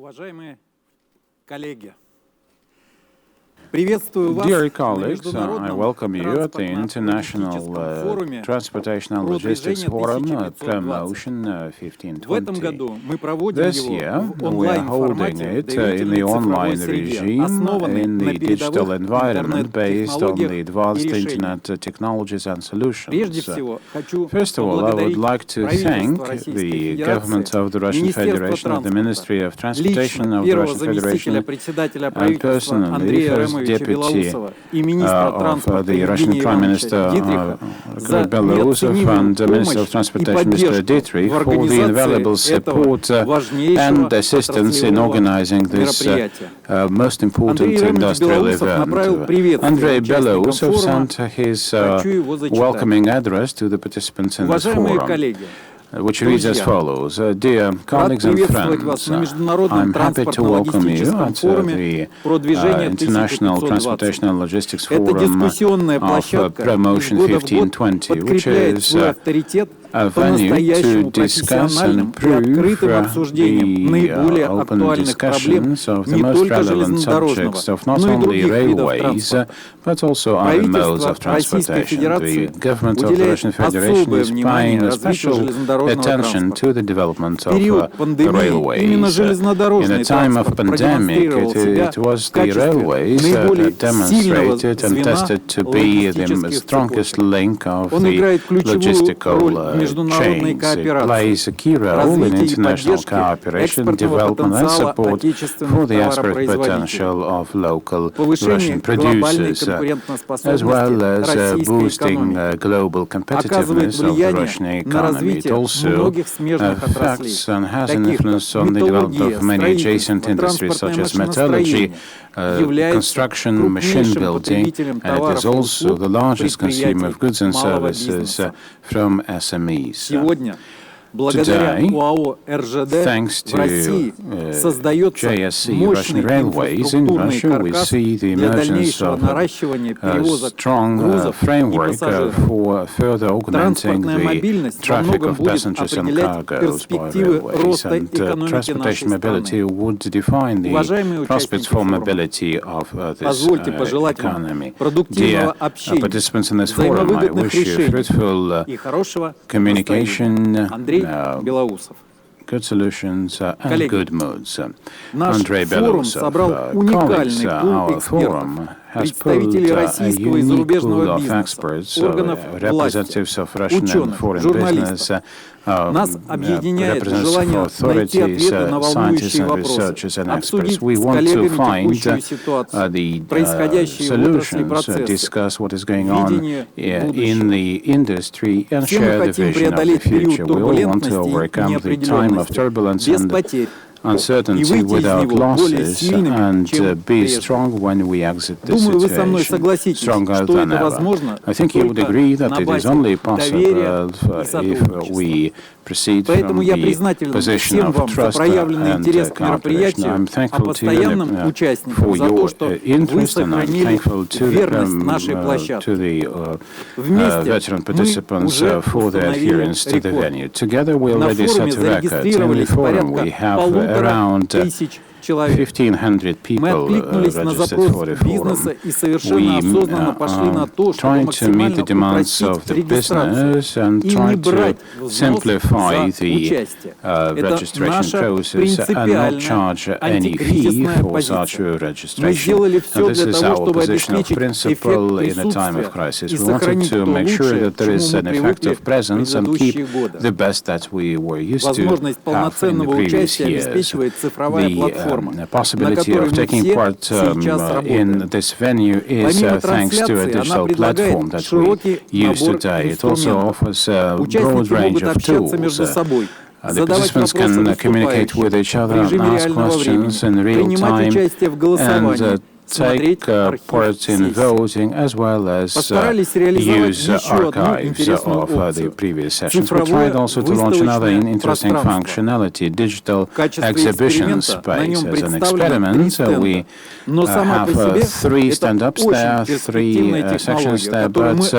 Уважаемые коллеги, приветствую вас Dear на colleagues, I Международном welcome you at the International транспортно-логистическом форуме Transportation and про Logistics движение Forum 1520. Promotion В этом 1520. году мы проводим This его year, в we are holding онлайн-формате в it in доверительной the цифровой online среде, regime, основанной in на the digital передовых environment based on the интернет-технологиях и advanced решениях. internet technologies and solutions. Прежде всего, хочу First of all, I would поблагодарить like to thank правительство Российской the Федерации, government of the Russian Министерство Federation, of the Ministry of транспорта, Transportation лично of the первого Russian заместителя Federation, председателя and правительства personally, Андрея first Ремовича deputy Белоусова и министра of транспорта the Russian Евгения Prime Ивановича Minister Дитриха за Belozerov and the Minister of неоценимую помощь и Transportation, Mr. поддержку Dietrich, в for the invaluable организации support этого важнейшего and assistance in отраслевого organizing this мероприятия. most important Андрей Ремович industrial Белоусов направил event. приветствие Andrei участникам Belozerov форума. sent his Хочу его зачитать. welcoming address to the participants in this Уважаемые forum, коллеги, which reads as друзья, follows. Dear рад colleagues and приветствовать вас friends, на Международном I'm happy to welcome you транспортно-логистическом at форуме the про движение International 1520. Transportation and Logistics Это Forum дискуссионная of площадка из Promotion года в год 1520, which подкрепляет is свой авторитет a venue to по-настоящему discuss профессиональным and и открытым prove обсуждением наиболее the open актуальных проблем discussions of the не most только relevant железнодорожного, subjects of not но и only других видов railways, транспорта. but also other modes Правительство of Российской transportation. Федерации The government of the уделяет Russian Federation особое is внимание paying a развитию special железнодорожного attention транспорта. to the development В of период пандемии именно railways. In железнодорожный a time of транспорт pandemic, продемонстрировал себя it was в the качестве railways наиболее that сильного demonstrated and звена tested to be the логистических strongest цепочек. link of Он the играет ключевую роль в logistical международной chains. It кооперации, plays a key role in развитии и international поддержке cooperation, экспортного development and потенциала support for отечественных the export товаропроизводителей, potential of local повышении Russian глобальной producers, as конкурентоспособности well as российской boosting экономики, global оказывает competitiveness of the влияние Russian на economy. It развитие also многих смежных отраслей, affects and has an таких influence как on the development металлургия, of many adjacent строительство, industries such транспортное as metallurgy, машиностроение, является construction, machine крупнейшим building, потребителем and it товаров is и also услуг the largest consumer of goods and малого services бизнеса. from SMEs. Сегодня, благодаря Today, ОАО РЖД thanks в России to создается JSC мощный Russian Railways in инфраструктурный Russia, we каркас see the для emergence дальнейшего of наращивания a перевозок strong грузов и framework пассажиров. for further augmenting Транспортная the мобильность во traffic многом of будет passengers and определять cargoes by перспективы railways, роста and экономики transportation нашей mobility страны. would define the Уважаемые prospects участники for форума, mobility of this позвольте пожелать вам economy. продуктивного Dear общения, participants in this forum, I взаимовыгодных wish you решений fruitful и хорошего communication, настроения. Андрей Белоусов. good solutions and Коллеги, good moods. наш Andrei форум Belozerov, собрал colleagues, уникальный пул our экспертов, forum has pulled представителей a российского и unique pool зарубежного of бизнеса, experts, органов власти, representatives of Russian and ученых, foreign журналистов. business, Нас объединяет representatives желание of найти authorities, ответы на scientists волнующие and вопросы, researchers and обсудить experts. We с want to коллегами find текущую ситуацию, the происходящие в отрасли solutions, процессы, discuss what is going on видение in будущего. the industry and Все мы share the хотим vision of the преодолеть период future. We all want to турбулентности overcome и the time of неопределенности turbulence без and потерь и uncertainty выйти из without него более losses сильными, and чем be прежде. strong when we exit this Думаю, вы со мной situation, согласитесь, stronger что than это ever. возможно I think you would только agree that на it is базе only доверия possible и if сотрудничества. we proceed Поэтому from я the признателен position всем of вам за trust проявленный and интерес к cooperation. мероприятию, I'm а thankful to постоянным you участникам for за то, your что вы interest, and I'm сохранили thankful to верность нашей to площадке. the Вместе veteran мы participants уже for their установили adherence to the рекорд. venue. Together we На already форуме set a record. In the зарегистрировались forum we порядка have 1500 человек. 1,500 Мы people откликнулись на registered запрос for the бизнеса forum. и совершенно We осознанно пошли на то, чтобы trying to meet the максимально demands of упростить the регистрацию business and и не try брать to взнос simplify за the участие. Это registration наша process and not принципиальная charge any fee антикризисная for such позиция. a Мы registration. сделали все And this для is того, our чтобы position of обеспечить principle эффект in a time of присутствия crisis. и We wanted сохранить to то make sure лучшее, that к there is чему мы an effect привыкли of presence and keep предыдущие годы. the best that we were used to Возможность have in the полноценного previous участия years. обеспечивает цифровая платформа, The на possibility которой of мы taking все part сейчас in работаем. this venue is Помимо thanks to a трансляции, она digital platform предлагает that we широкий use набор today. It also инструментов. offers a broad Участники range могут of общаться между tools. собой, The задавать participants вопросы can communicate with выступающим each в other and режиме ask реального времени, questions in real принимать time участие в голосовании, take part in voting as well as use archives of the previous sessions. We tried also to launch another interesting functionality, digital exhibition space. As an experiment, we have 3 stand-ups there, 3 sections there, but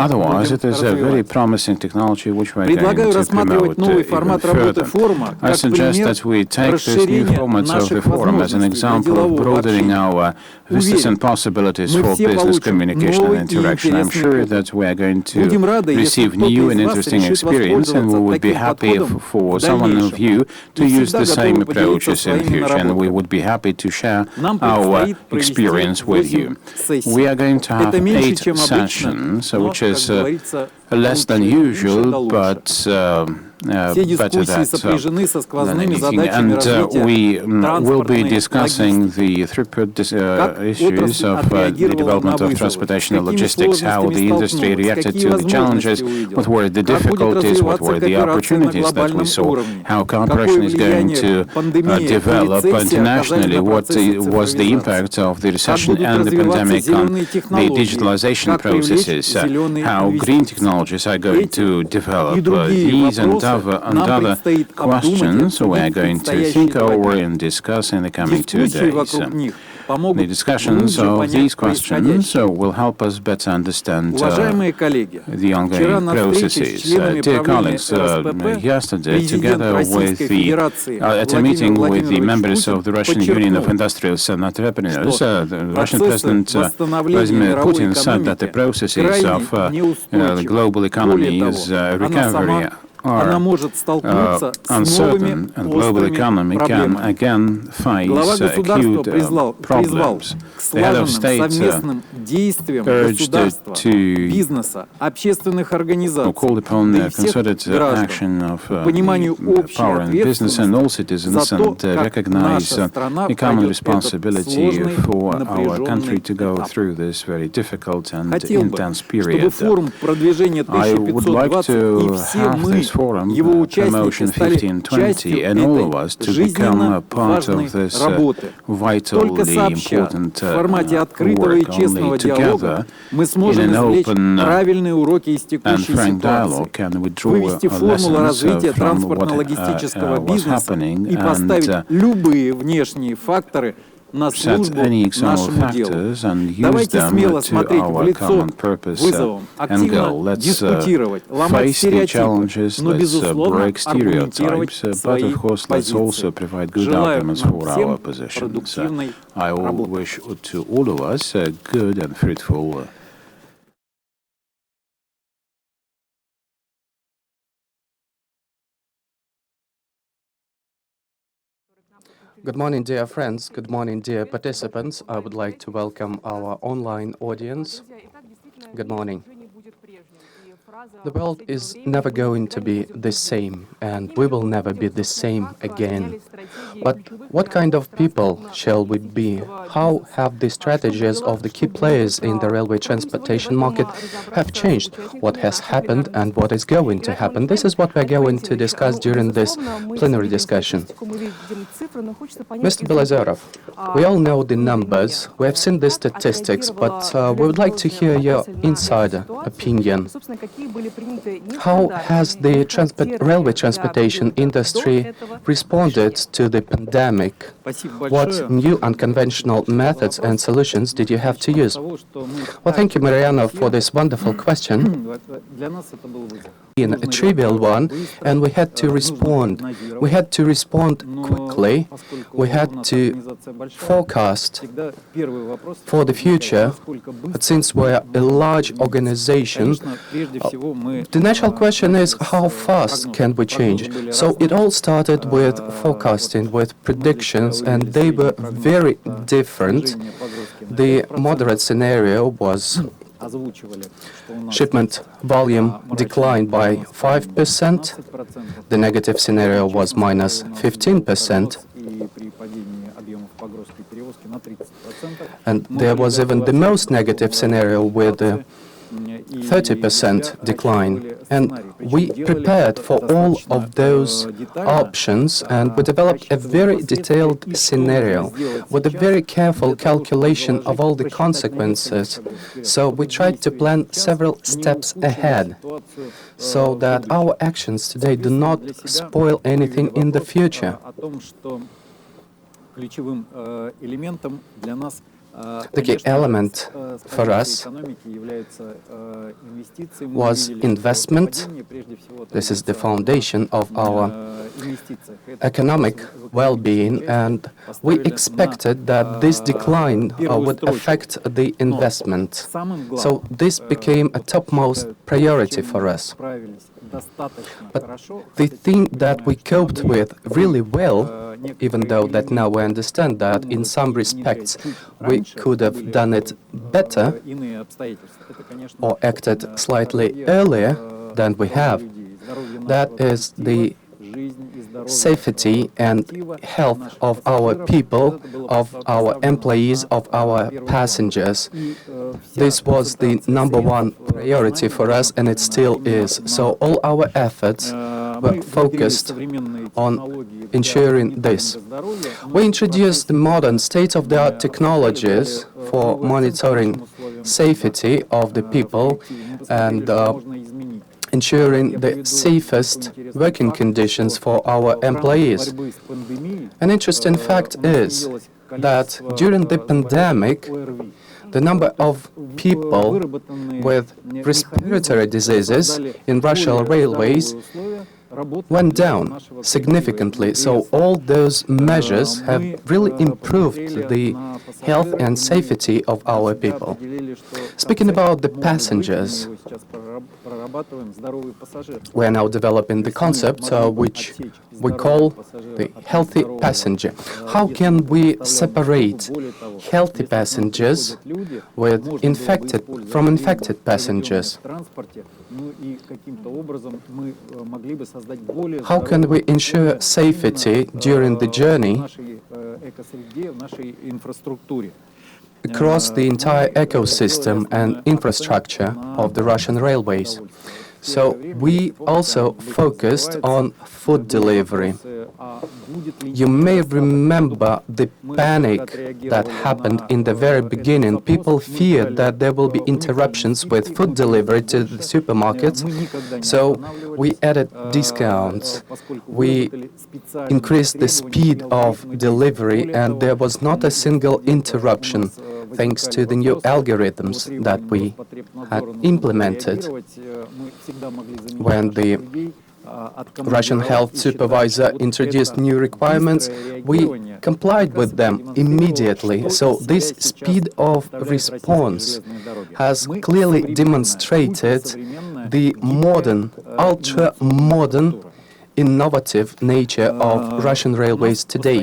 otherwise it is a very promising technology which we're going to promote even further. I suggest that we take this new format of the forum as an example of broadening our vistas and possibilities for business communication and interaction. I'm sure that we are going to receive new and interesting experience, and we would be happy for someone of you to use the same approaches in future, and we would be happy to share our experience with you. We are going to have 8 sessions, which is less than usual, but better than anything. And we will be discussing the throughput issues of the development of transportation and logistics, how the industry reacted to the challenges, what were the difficulties, what were the opportunities that we saw, how cooperation is going to develop internationally, what was the impact of the recession and the pandemic on the digitalization processes, how green technologies are going to develop. These and other questions we are going to think over and discuss in the coming 2 days. The discussions of these questions will help us better understand the ongoing processes. Dear colleagues, yesterday, together with at a meeting with the members of the Russian Union of Industrialists and Entrepreneurs, the Russian President Vladimir Putin said that the processes of the global economy's recovery are uncertain, and global economy can again face acute problems. The head of state urged to call upon the concerted action of power and business and all citizens, and recognize the common responsibility for our country to go through this very difficult and intense period. I would like to have this forum, Promotion 1520, and all of us to become a part of this vitally important work. Only together, in an open and frank dialogue, can we draw lessons from what was happening and set any external factors and use them to our common purpose and goal. Let's face the challenges, let's break stereotypes, but of course let's also provide good arguments for our positions. I wish to all of us a good and fruitful Good morning, dear friends. Good morning, dear participants. I would like to welcome our online audience. Good morning. The world is never going to be the same, and we will never be the same again. But what kind of people shall we be? How have the strategies of the key players in the railway transportation market have changed? What has happened and what is going to happen? This is what we're going to discuss during this plenary discussion. Mr. Belozerov, we all know the numbers, we have seen the statistics, but we would like to hear your insider opinion. How has the railway transportation industry responded to the pandemic? What new unconventional methods and solutions did you have to use? Well, thank you, Mariana, for this wonderful question. A trivial one, and we had to respond. We had to respond quickly. We had to forecast for the future. But since we're a large organization, the natural question is how fast can we change? So it all started with forecasting, with predictions, and they were very different. The moderate scenario was shipment volume declined by 5%. The negative scenario was minus 15%. And there was even the most negative scenario with 30% decline. And we prepared for all of those options and we developed a very detailed scenario with a very careful calculation of all the consequences. So we tried to plan several steps ahead so that our actions today do not spoil anything in the future. The key element for us was investment. This is the foundation of our economic well-being, and we expected that this decline would affect the investment. So this became a topmost priority for us. But the thing that we coped with really well, even though that now we understand that in some respects we could have done it better or acted slightly earlier than we have, that is the safety and health of our people, of our employees, of our passengers. This was the #1 priority for us, and it still is. So all our efforts were focused on ensuring this. We introduced the modern state-of-the-art technologies for monitoring safety of the people and ensuring the safest working conditions for our employees. An interesting fact is that during the pandemic, the number of people with respiratory diseases in Russian railways went down significantly. So all those measures have really improved the health and safety of our people. Speaking about the passengers, we are now developing the concept which we call the healthy passenger. How can we separate healthy passengers from infected passengers? How can we ensure safety during the journey across the entire ecosystem and infrastructure of the Russian railways? So we also focused on food delivery. You may remember the panic that happened in the very beginning. People feared that there will be interruptions with food delivery to the supermarkets. So we added discounts. We increased the speed of delivery, and there was not a single interruption thanks to the new algorithms that we had implemented. When the Russian health supervisor introduced new requirements, we complied with them immediately. So this speed of response has clearly demonstrated the modern, ultra-modern, innovative nature of Russian railways today.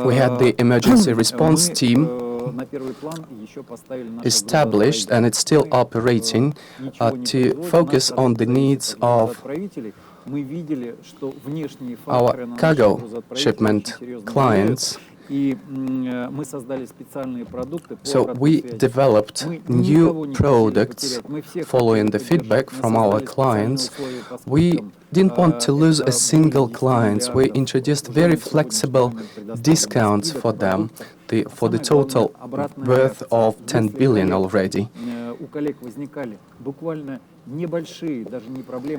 We had the emergency response team established, and it's still operating to focus on the needs of our cargo shipment clients. So we developed new products following the feedback from our clients. We didn't want to lose a single client. We introduced very flexible discounts for them, for the total worth of 10 billion already.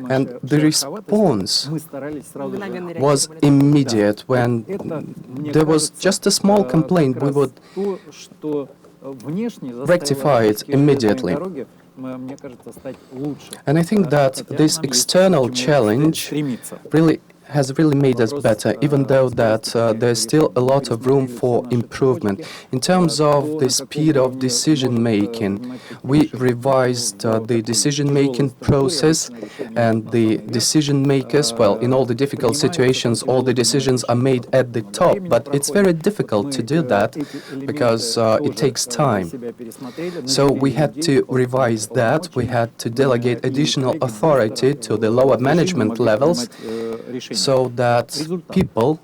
And the response was immediate. When there was just a small complaint, we would rectify it immediately. And I think that this external challenge has really made us better, even though that there's still a lot of room for improvement. In terms of the speed of decision-making, we revised the decision-making process, and the decision-makers, well, in all the difficult situations, all the decisions are made at the top, but it's very difficult to do that because it takes time. So we had to revise that. We had to delegate additional authority to the lower management levels, so that people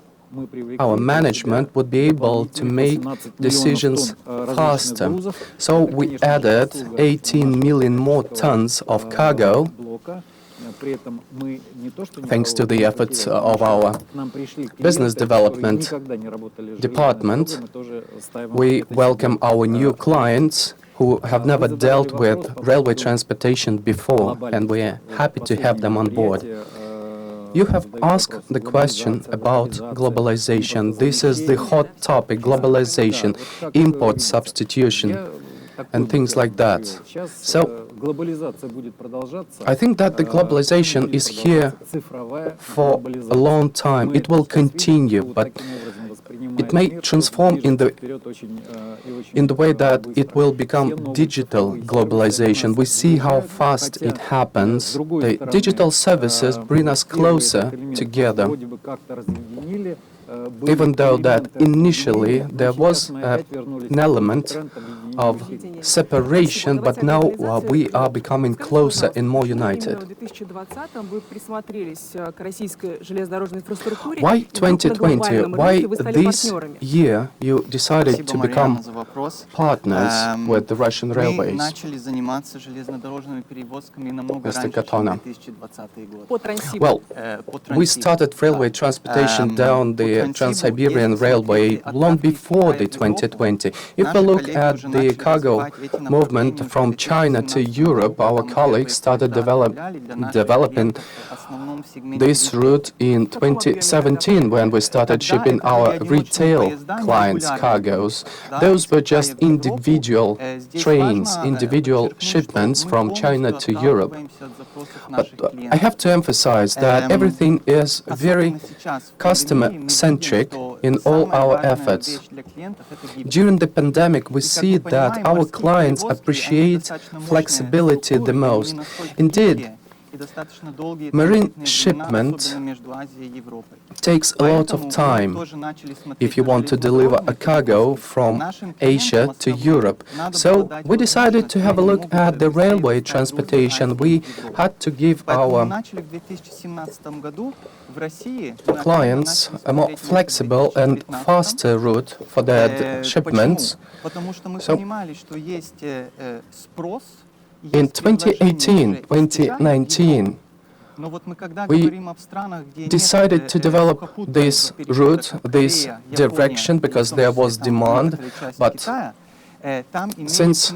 our management would be able to make decisions faster. So we added 18 million more tons of cargo, thanks to the efforts of our business development department. We welcome our new clients who have never dealt with railway transportation before, and we are happy to have them on board. You have asked the question about globalization. This is the hot topic: globalization, import substitution, and things like that. So I think that the globalization is here for a long time. It will continue, but it may transform in the way that it will become digital globalization. We see how fast it happens. The digital services bring us closer together, even though that initially there was an element of separation, but now we are becoming closer and more united. Why 2020? Why this year you decided to become partners with the Russian railways? Mr. Katona. Well, we started railway transportation down the Trans-Siberian Railway long before the 2020. If we look at the cargo movement from China to Europe, our colleagues started developing this route in 2017 when we started shipping our retail clients' cargoes. Those were just individual trains, individual shipments from China to Europe. But I have to emphasize that everything is very customer-centric in all our efforts. During the pandemic, we see that our clients appreciate flexibility the most. Indeed, marine shipment takes a lot of time if you want to deliver a cargo from Asia to Europe. So we decided to have a look at the railway transportation. We had to give our clients a more flexible and faster route for their shipments. So in 2018, 2019, we decided to develop this route, this direction, because there was demand, but since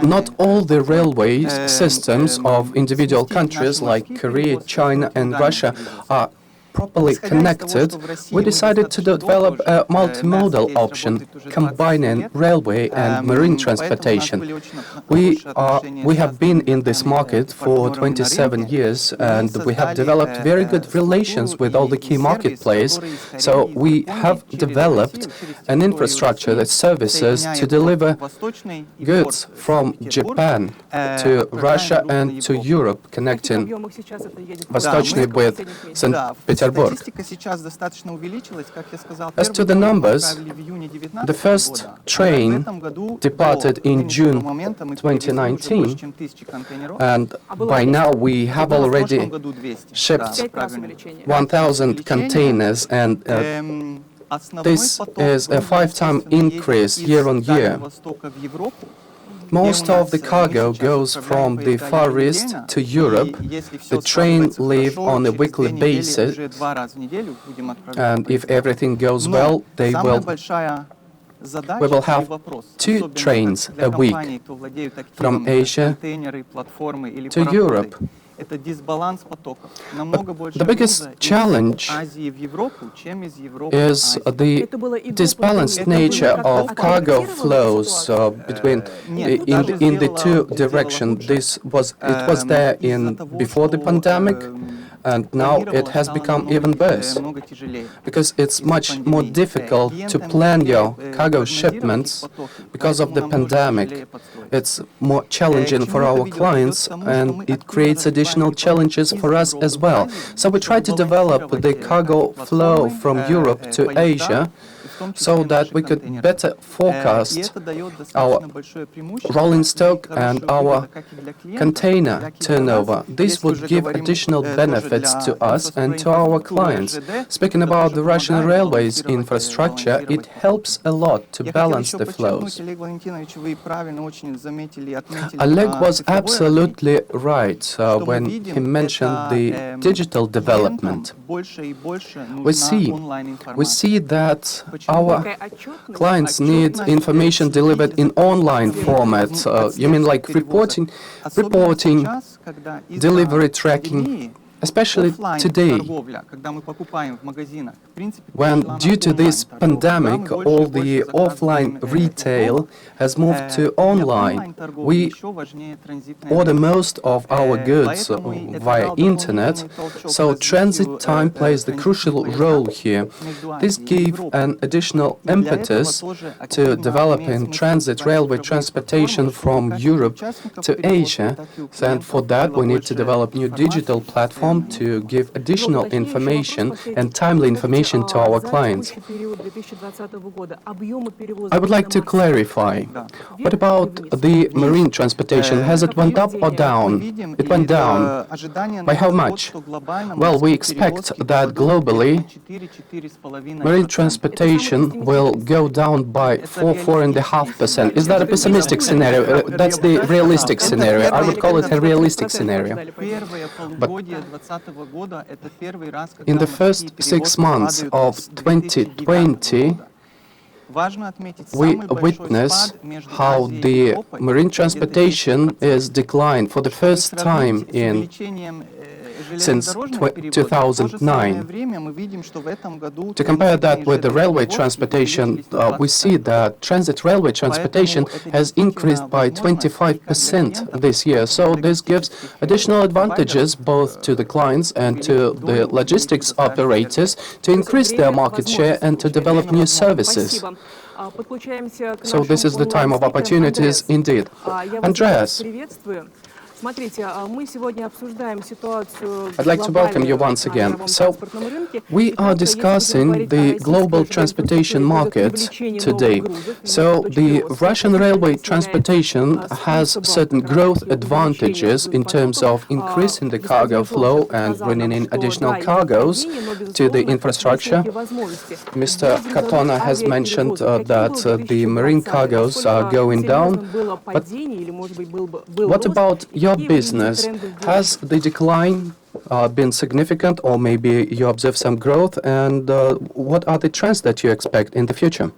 not all the railway systems of individual countries like Korea, China and Russia are properly connected, we decided to develop a multimodal option combining railway and marine transportation. We have been in this market for 27 years and we have developed very good relations with all the key marketplaces. So we have developed an infrastructure that services to deliver goods from Japan to Russia and to Europe, connecting Vostochny with St. Petersburg. As to the numbers, the first train departed in June 2019, and by now we have already shipped 1,000 containers, and this is a 5-time increase year on year. Most of the cargo goes from the Far East to Europe. The train leave on a weekly basis, and if everything goes well, we will have 2 trains a week from Asia to Europe. The biggest challenge is the disbalanced nature of cargo flows between in the 2 directions. It was there before the pandemic, and now it has become even worse, because it's much more difficult to plan your cargo shipments because of the pandemic. It's more challenging for our clients, and it creates additional challenges for us as well. So we try to develop the cargo flow from Europe to Asia so that we could better forecast our rolling stock and our container turnover. This would give additional benefits to us and to our clients. Speaking about the Russian railways infrastructure, it helps a lot to balance the flows. Oleg was absolutely right when he mentioned the digital development. We see that our clients need information delivered in online format. You mean like reporting, delivery tracking, especially today, when due to this pandemic, all the offline retail has moved to online. We order most of our goods via internet, so transit time plays the crucial role here. This gave an additional impetus to developing transit railway transportation from Europe to Asia, and for that we need to develop new digital platform to give additional information and timely information to our clients. I would like to clarify, what about the marine transportation? Has it went up or down? It went down. By how much? Well, we expect that globally marine transportation will go down by 4.5%. Is that a pessimistic scenario? That's the realistic scenario. I would call it a realistic scenario. But in the first 6 months of 2020, we witness how the marine transportation is declined for the first time since 2009. To compare that with the railway transportation, we see that transit railway transportation has increased by 25% this year. So this gives additional advantages both to the clients and to the logistics operators to increase their market share and to develop new services. So this is the time of opportunities indeed. Andreas, I'd like to welcome you once again. So, we are discussing the global transportation market today. So, the Russian railway transportation has certain growth advantages in terms of increasing the cargo flow and bringing in additional cargoes to the infrastructure. Mr. Katona has mentioned that the marine cargoes are going down. But what about your business? Has the decline been significant, or maybe you observe some growth? And what are the trends that you expect in the future?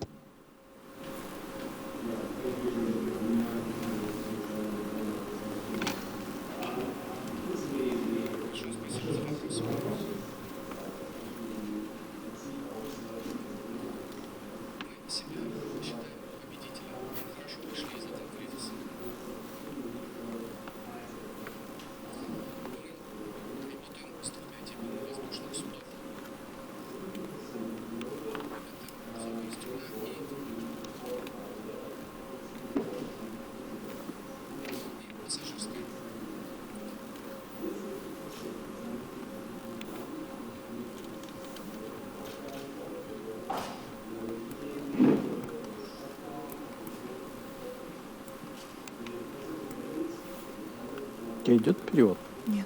Идет перевод? Нет.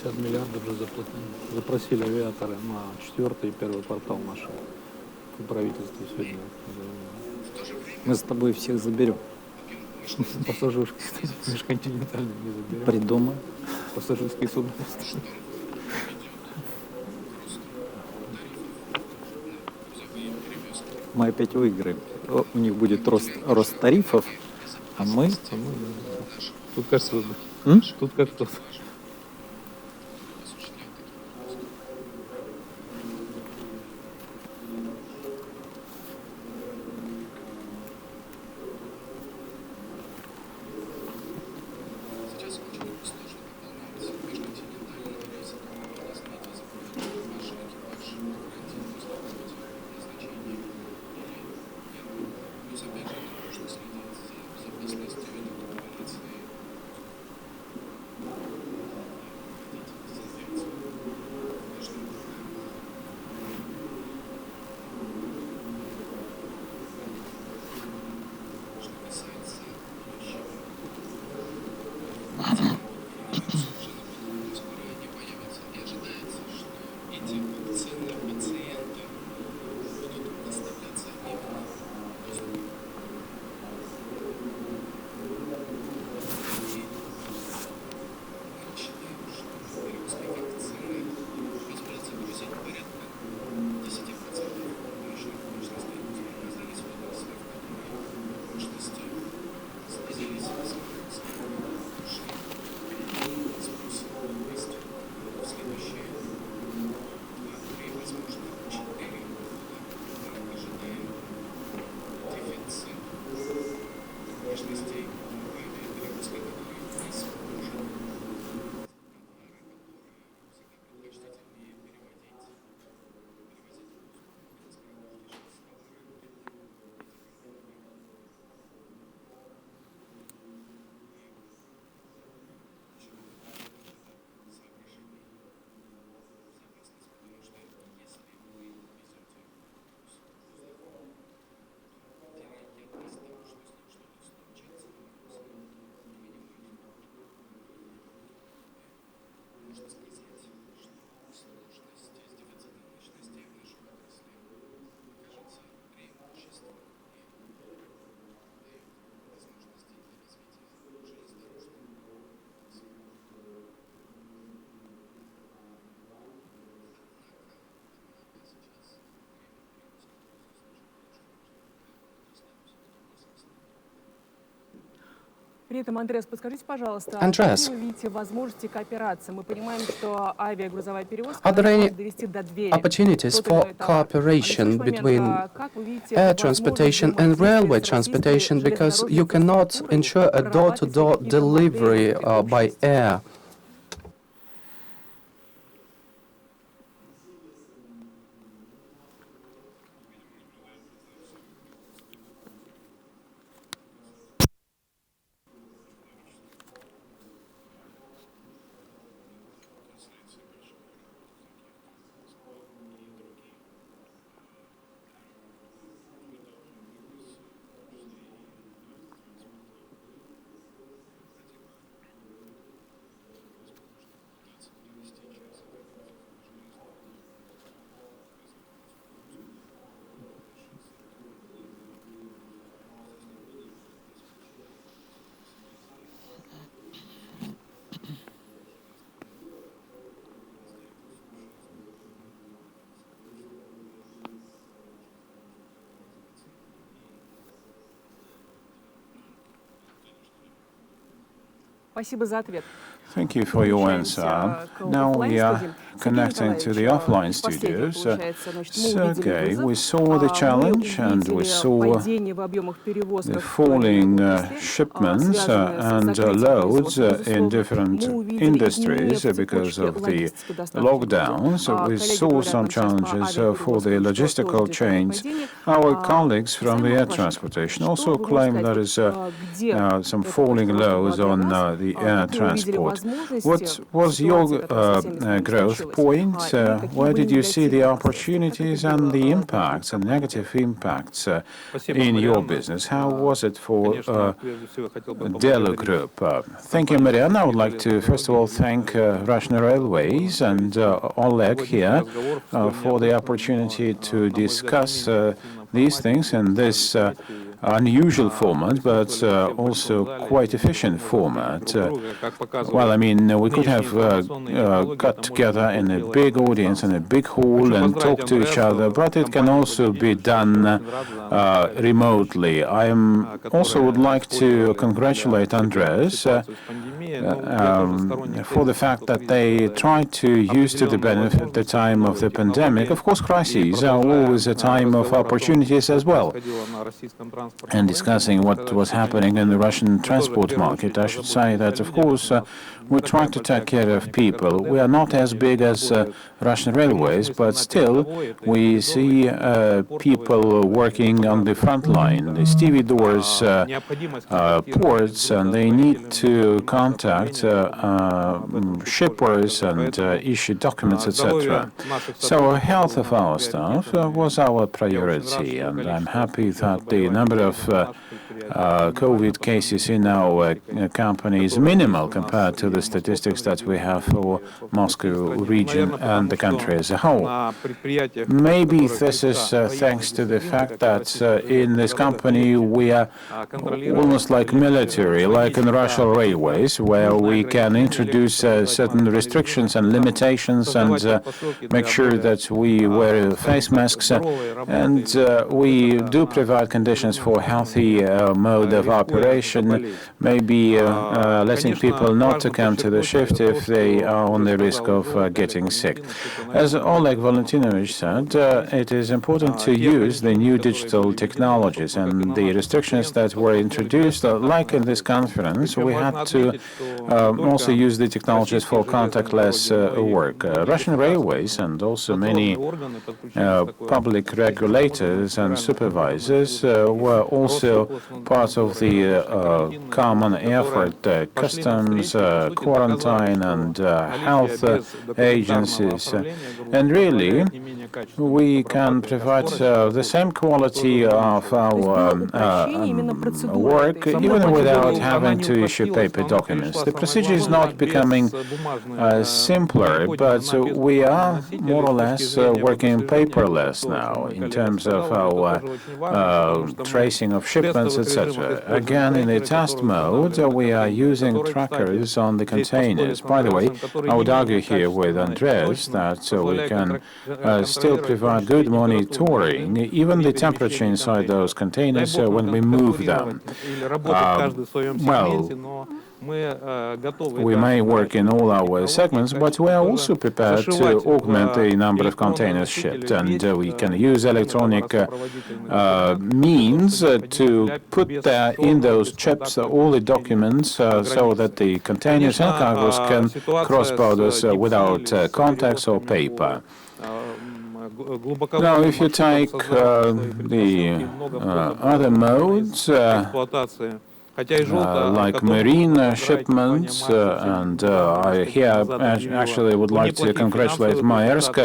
50 миллиардов уже запросили авиаторы на 4-й и 1-й квартал нашего правительства сегодня. Мы с тобой всех заберем. Пассажирские, межконтинентальные не заберем. Придумаем. Пассажирские суда. Мы опять выиграем. У них будет рост тарифов, а мы... Тут как тут. Тут как тут. При этом, Андреас, подскажите, пожалуйста, Andreas, какие вы видите возможности кооперации? Мы понимаем, что авиагрузовая перевозка are there any может довести до двери. opportunities for cooperation between air transportation and railway transportation, because you cannot ensure a door-to-door delivery by air? Спасибо за ответ. Thank you for your answer. Now we are connecting to the offline studios. Sergey, we saw the challenge and we saw the falling shipments and loads in different industries because of the lockdowns. We saw some challenges for the logistical chains. Our colleagues from the air transportation also claim there is some falling loads on the air transport. What was your growth point? Where did you see the opportunities and the impacts and negative impacts in your business? How was it for Delo Group? Thank you, Mariana. I would like to first of all thank Russian Railways and Oleg here for the opportunity to discuss these things in this unusual format, but also quite efficient format. Well, I mean, we could have got together in a big audience in a big hall and talk to each other, but it can also be done remotely. I also would like to congratulate Andres for the fact that they tried to use to the benefit the time of the pandemic. Of course, crises are always a time of opportunities as well. And discussing what was happening in the Russian transport market, I should say that, of course, we try to take care of people. We are not as big as Russian Railways, but still we see people working on the front line, the stevedores, ports, and they need to contact shippers and issue documents, etc. So health of our staff was our priority, and I'm happy that the number of COVID cases in our company is minimal compared to the statistics that we have for Moscow region and the country as a whole. Maybe this is thanks to the fact that in this company we are almost like military, like in Russian Railways, where we can introduce certain restrictions and limitations and make sure that we wear face masks, and we do provide conditions for healthy mode of operation, maybe letting people not to come to the shift if they are on the risk of getting sick. As Oleg Valentinovich said, it is important to use the new digital technologies, and the restrictions that were introduced, like in this conference, we had to also use the technologies for contactless work. Russian Railways and also many public regulators and supervisors were also part of the common effort, customs, quarantine and health agencies. And really, we can provide the same quality of our work even without having to issue paper documents. The procedure is not becoming simpler, but we are more or less working paperless now in terms of our tracing of shipments, etc. Again, in a test mode, we are using trackers on the containers. By the way, I would argue here with Andres that we can still provide good monitoring, even the temperature inside those containers when we move them. Well, we may work in all our segments, but we are also prepared to augment the number of containers shipped, and we can use electronic means to put in those chips all the documents so that the containers and cargoes can cross borders without contacts or paper. Now, if you take the other modes, like marine shipments, and I here actually would like to congratulate Maersk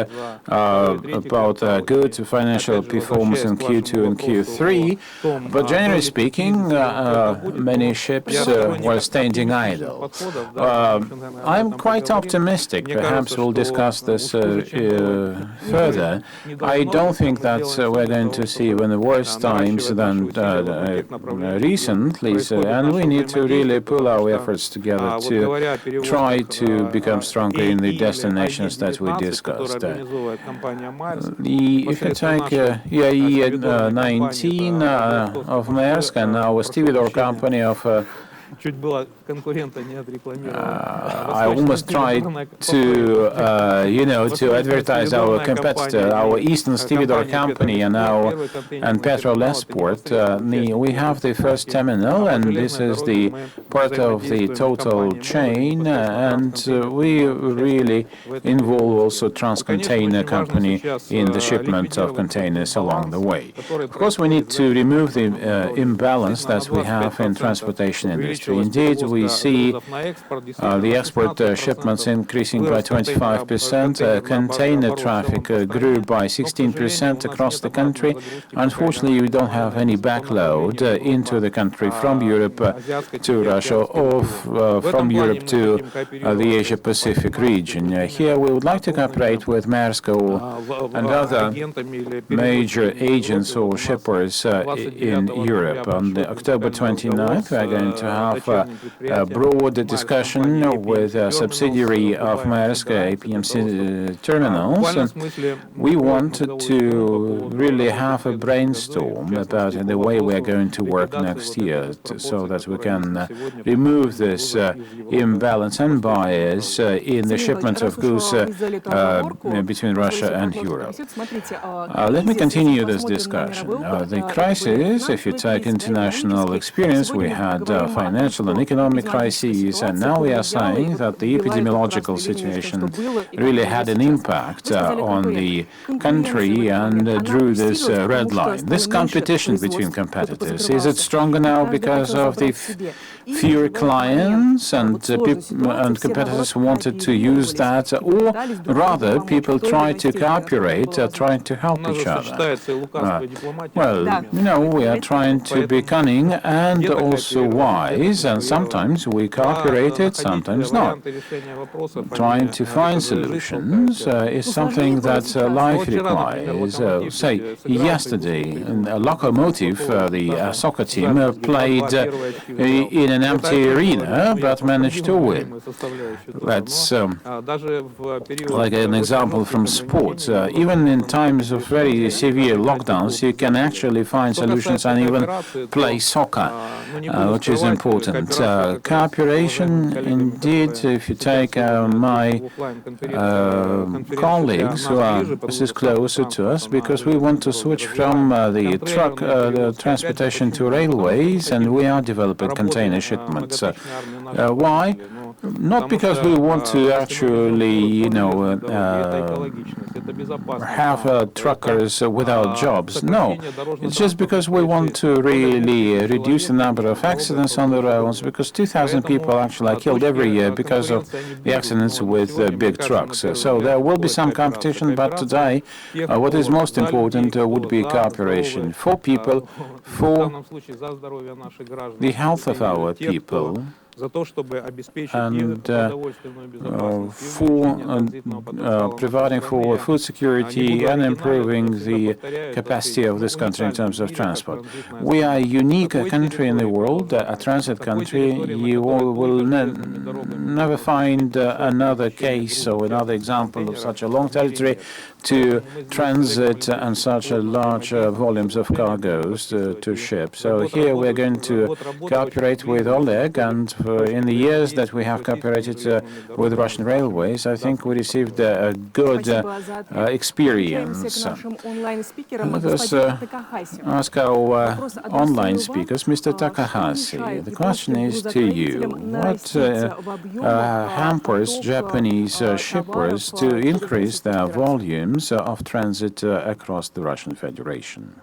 about good financial performance in Q2 and Q3, but generally speaking, many ships were standing idle. I'm quite optimistic. Perhaps we'll discuss this further. I don't think that we're going to see even worse times than recently, and we need to really pull our efforts together to try to become stronger in the destinations that we discussed. If you take EIE 19 of Maersk and our stevedore company of I almost tried to, to advertise our competitor, our Eastern Stevedore Company and Petrol Esport. We have the first terminal, and this is the part of the total chain, and we really involve also Trans-Container Company in the shipment of containers along the way. Of course, we need to remove the imbalance that we have in transportation industry. industry. Indeed, we see the export shipments increasing by 25%. Container traffic grew by 16% across the country. Unfortunately, we don't have any backload into the country from Europe to Russia or from Europe to the Asia-Pacific region. Here, we would like to cooperate with Maersk and other major agents or shippers in Europe. On October 29th, we are going to have a broad discussion with a subsidiary of Maersk, APMC Terminals. And we want to really have a brainstorm about the way we are going to work next year so that we can remove this imbalance and bias in the shipment of goods between Russia and Europe. Let me continue this discussion. The crisis, if you take international experience, we had financial and economic crises, and now we are saying that the epidemiological situation really had an impact on the country and drew this red line. This competition between competitors, is it stronger now because of the fewer clients and competitors wanted to use that, or rather people try to cooperate, trying to help each other? We are trying to be cunning and also wise, and sometimes we cooperated, sometimes not. Trying to find solutions is something that life requires. Say, yesterday, a locomotive, the soccer team, played in an empty arena, but managed to win. That's like an example from sports. Even in times of very severe lockdowns, you can actually find solutions and even play soccer, which is important. Cooperation, indeed, if you take my colleagues who are closer to us, because we want to switch from the truck transportation to railways, and we are developing container shipments. Why? Not because we want to actually, have truckers without jobs. No, it's just because we want to really reduce the number of accidents on the roads, because 2,000 people actually are killed every year because of the accidents with big trucks. So there will be some competition, but today what is most important would be cooperation for people, for the health of our people, and for providing for food security and improving the capacity of this country in terms of transport. We are a unique country in the world, a transit country. You will never find another case or another example of such a long territory to transit and such a large volumes of cargoes to ship. So here we're going to cooperate with Oleg, and in the years that we have cooperated with Russian railways, I think we received a good experience. Let us ask our online speakers, Mr. Takahashi. The question is to you. What hampers Japanese shippers to increase their volumes of transit across the Russian Federation?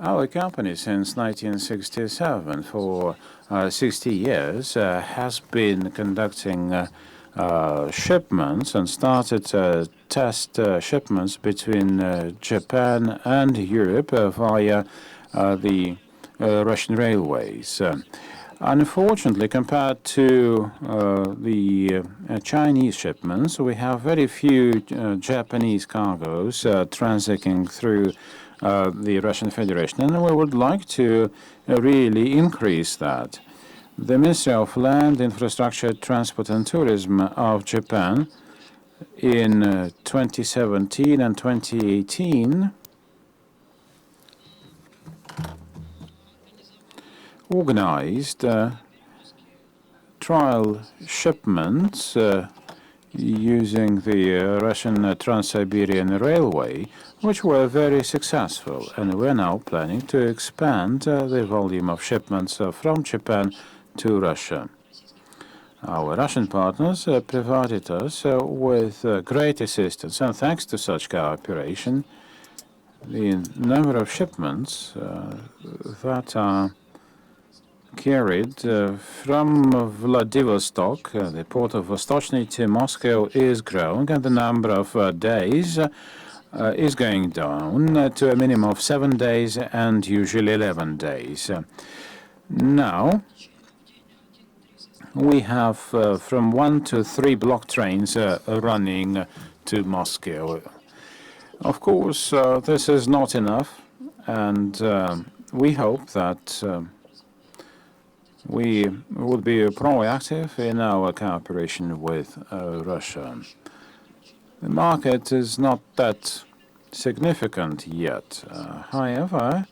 Our company, since 1967, for 60 years, has been conducting shipments and started test shipments between Japan and Europe via the Russian railways. Unfortunately, compared to the Chinese shipments, we have very few Japanese cargoes transiting through the Russian Federation, and we would like to really increase that. The Ministry of Land, Infrastructure, Transport and Tourism of Japan in 2017 and 2018 organized trial shipments using the Russian Trans-Siberian Railway, which were very successful, and we're now planning to expand the volume of shipments from Japan to Russia. Our Russian partners provided us with great assistance, and thanks to such cooperation, the number of shipments that are carried from Vladivostok, the port of Vostochny, to Moscow is growing, and the number of days is going down to a minimum of 7 days and usually 11 days. Now, we have from 1 to 3 block trains running to Moscow. Of course, this is not enough, and we hope that we would be proactive in our cooperation with Russia. The market is not that significant yet. However,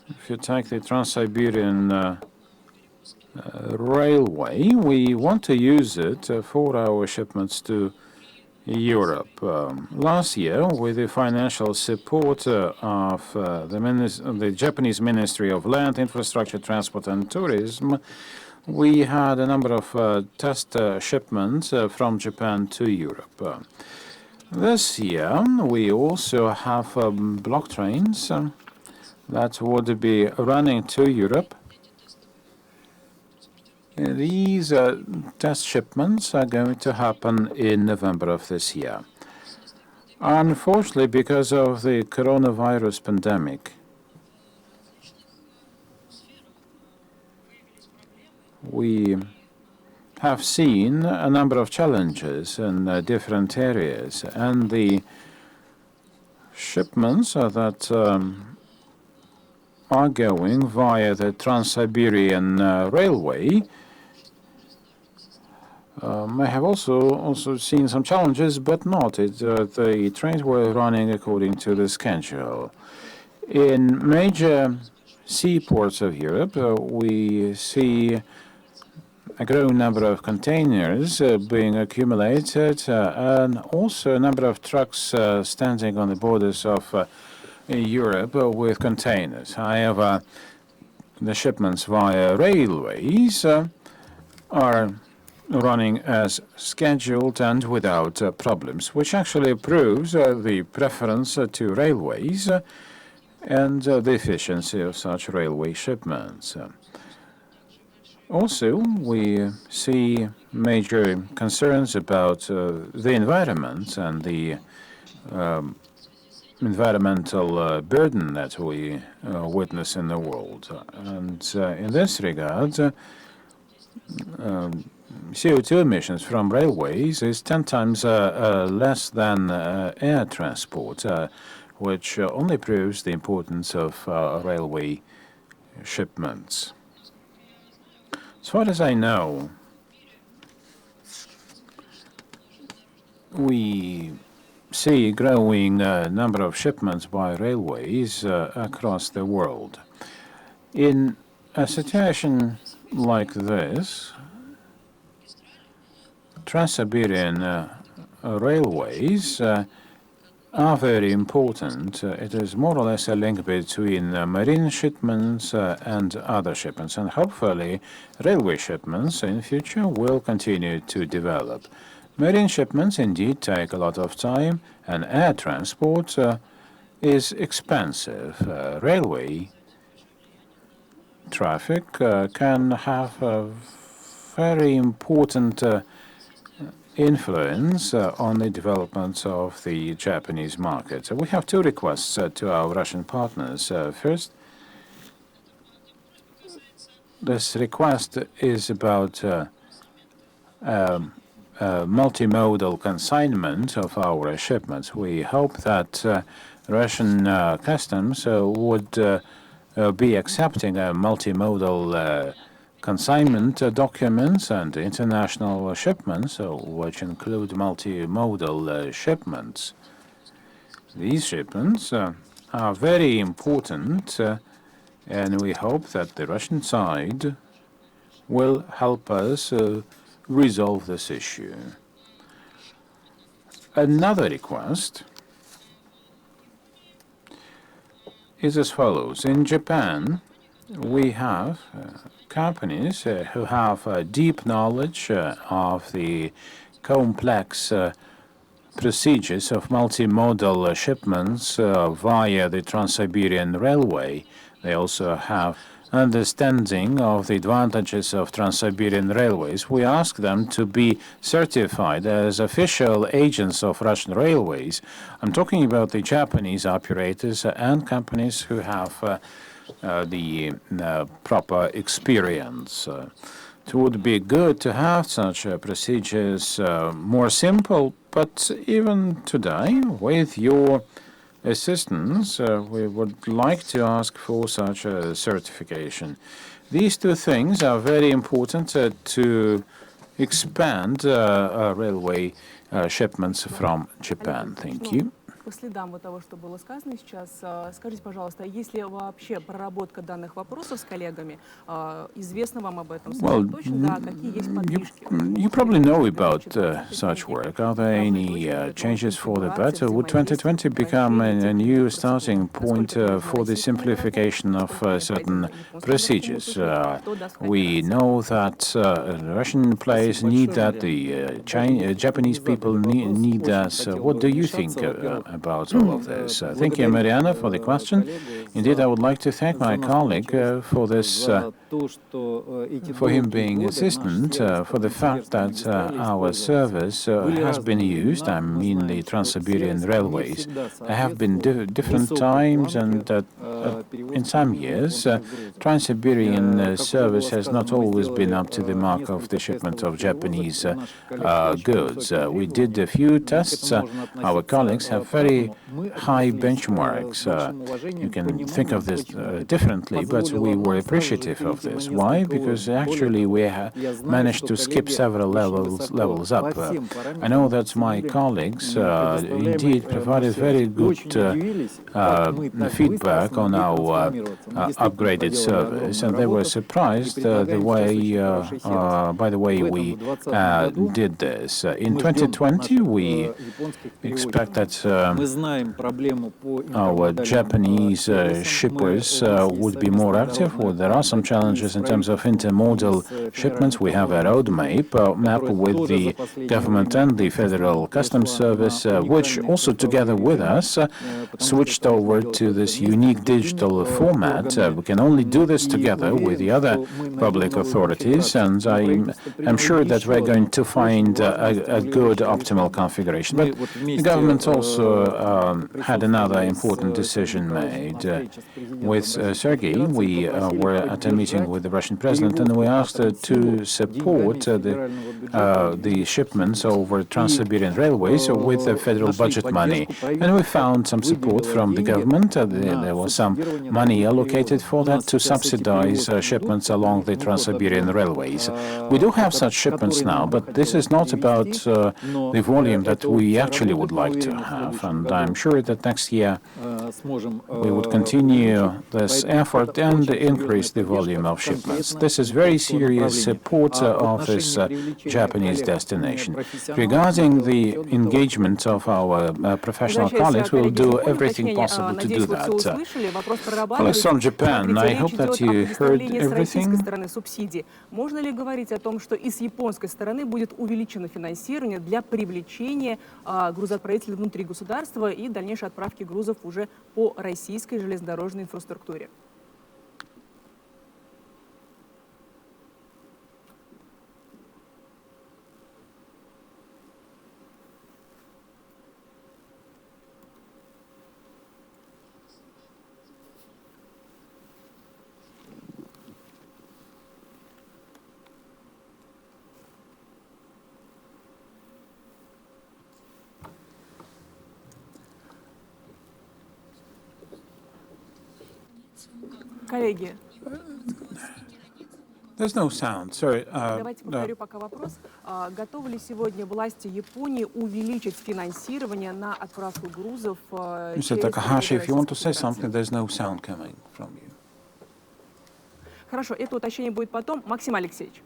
if you take the Trans-Siberian Railway, we want to use it for our shipments to Europe. Last year, with the financial support of the Japanese Ministry of Land, Infrastructure, Transport and Tourism, we had a number of test shipments from Japan to Europe. This year, we also have block trains that would be running to Europe. These test shipments are going to happen in November of this year. Unfortunately, because of the coronavirus pandemic, we have seen a number of challenges in different areas, and the shipments that are going via the Trans-Siberian Railway I have also seen some challenges, but not. The trains were running according to the schedule. In major seaports of Europe, we see a growing number of containers being accumulated, and also a number of trucks standing on the borders of Europe with containers. However, the shipments via railways are running as scheduled and without problems, which actually proves the preference to railways and the efficiency of such railway shipments. Also, we see major concerns about the environment and the environmental burden that we witness in the world. And in this regard, CO2 emissions from railways is 10 times less than air transport, which only proves the importance of railway shipments. As far as I know, we see a growing number of shipments by railways across the world. In a situation like this, Trans-Siberian railways are very important. It is more or less a link between marine shipments and other shipments, and hopefully railway shipments in future will continue to develop. Marine shipments indeed take a lot of time, and air transport is expensive. Railway traffic can have a very important influence on the development of the Japanese market. So we have two requests to our Russian partners. First, this request is about multimodal consignment of our shipments. We hope that Russian customs would be accepting a multimodal consignment documents and international shipments, which include multimodal shipments. These shipments are very important, and we hope that the Russian side will help us resolve this issue. Another request is as follows. In Japan, we have companies who have deep knowledge of the complex procedures of multimodal shipments via the Trans-Siberian Railway. They also have understanding of the advantages of Trans-Siberian Railways. We ask them to be certified as official agents of Russian railways. I'm talking about the Japanese operators and companies who have the proper experience. It would be good to have such procedures more simple, but even today, with your assistance, we would like to ask for such a certification. These two things are very important to expand railway shipments from Japan. Thank you. По следам вот того, что было сказано сейчас, скажите, пожалуйста, есть ли вообще проработка данных вопросов с коллегами? Известно вам об этом? Точно, да, какие есть подвижки? You probably know about such work. Are there any changes for the better? Would 2020 become a new starting point for the simplification of certain procedures? We know that Russian players need that, the Japanese people need that. What do you think about all of this? Thank you, Mariana, for the question. Indeed, I would like to thank my colleague for this, for him being assistant, for the fact that our service has been used. I mean, the Trans-Siberian Railways. There have been different times, and in some years, Trans-Siberian service has not always been up to the mark of the shipment of Japanese goods. We did a few tests. Our colleagues have very high benchmarks. You can think of this differently, but we were appreciative of this. Why? Because actually we managed to skip several levels up. I know that my colleagues indeed provided very good feedback on our upgraded service, and they were surprised by the way we did this. In 2020, we expect that our Japanese shippers would be more active. Well, there are some challenges in terms of intermodal shipments. We have a road map with the government and the Federal Customs Service, which also together with us switched over to this unique digital format. We can only do this together with the other public authorities, and I'm sure that we're going to find a good optimal configuration. But the government also had another important decision made. With Sergei, we were at a meeting with the Russian president, and we asked to support the shipments over Trans-Siberian Railways with the federal budget money. And we found some support from the government. There was some money allocated for that to subsidize shipments along the Trans-Siberian Railways. We do have such shipments now, but this is not about the volume that we actually would like to have. And I'm sure that next year we would continue this effort and increase the volume of shipments. This is very serious support of this Japanese destination. Regarding the engagement of our professional colleagues, we will do everything possible to do that. Colleagues from Japan, I hope that you heard everything. Можно ли говорить о том, что и с японской стороны будет увеличено финансирование для привлечения грузоотправителей внутри государства и дальнейшей отправки грузов уже по российской железнодорожной инфраструктуре? Коллеги, There's no sound. Sorry. давайте повторю пока вопрос. Готовы ли сегодня власти Японии увеличить финансирование на отправку грузов Mr. Takahashi, if you want to say something, there's no sound coming from you. Хорошо, это уточнение будет потом. Максим Алексеевич,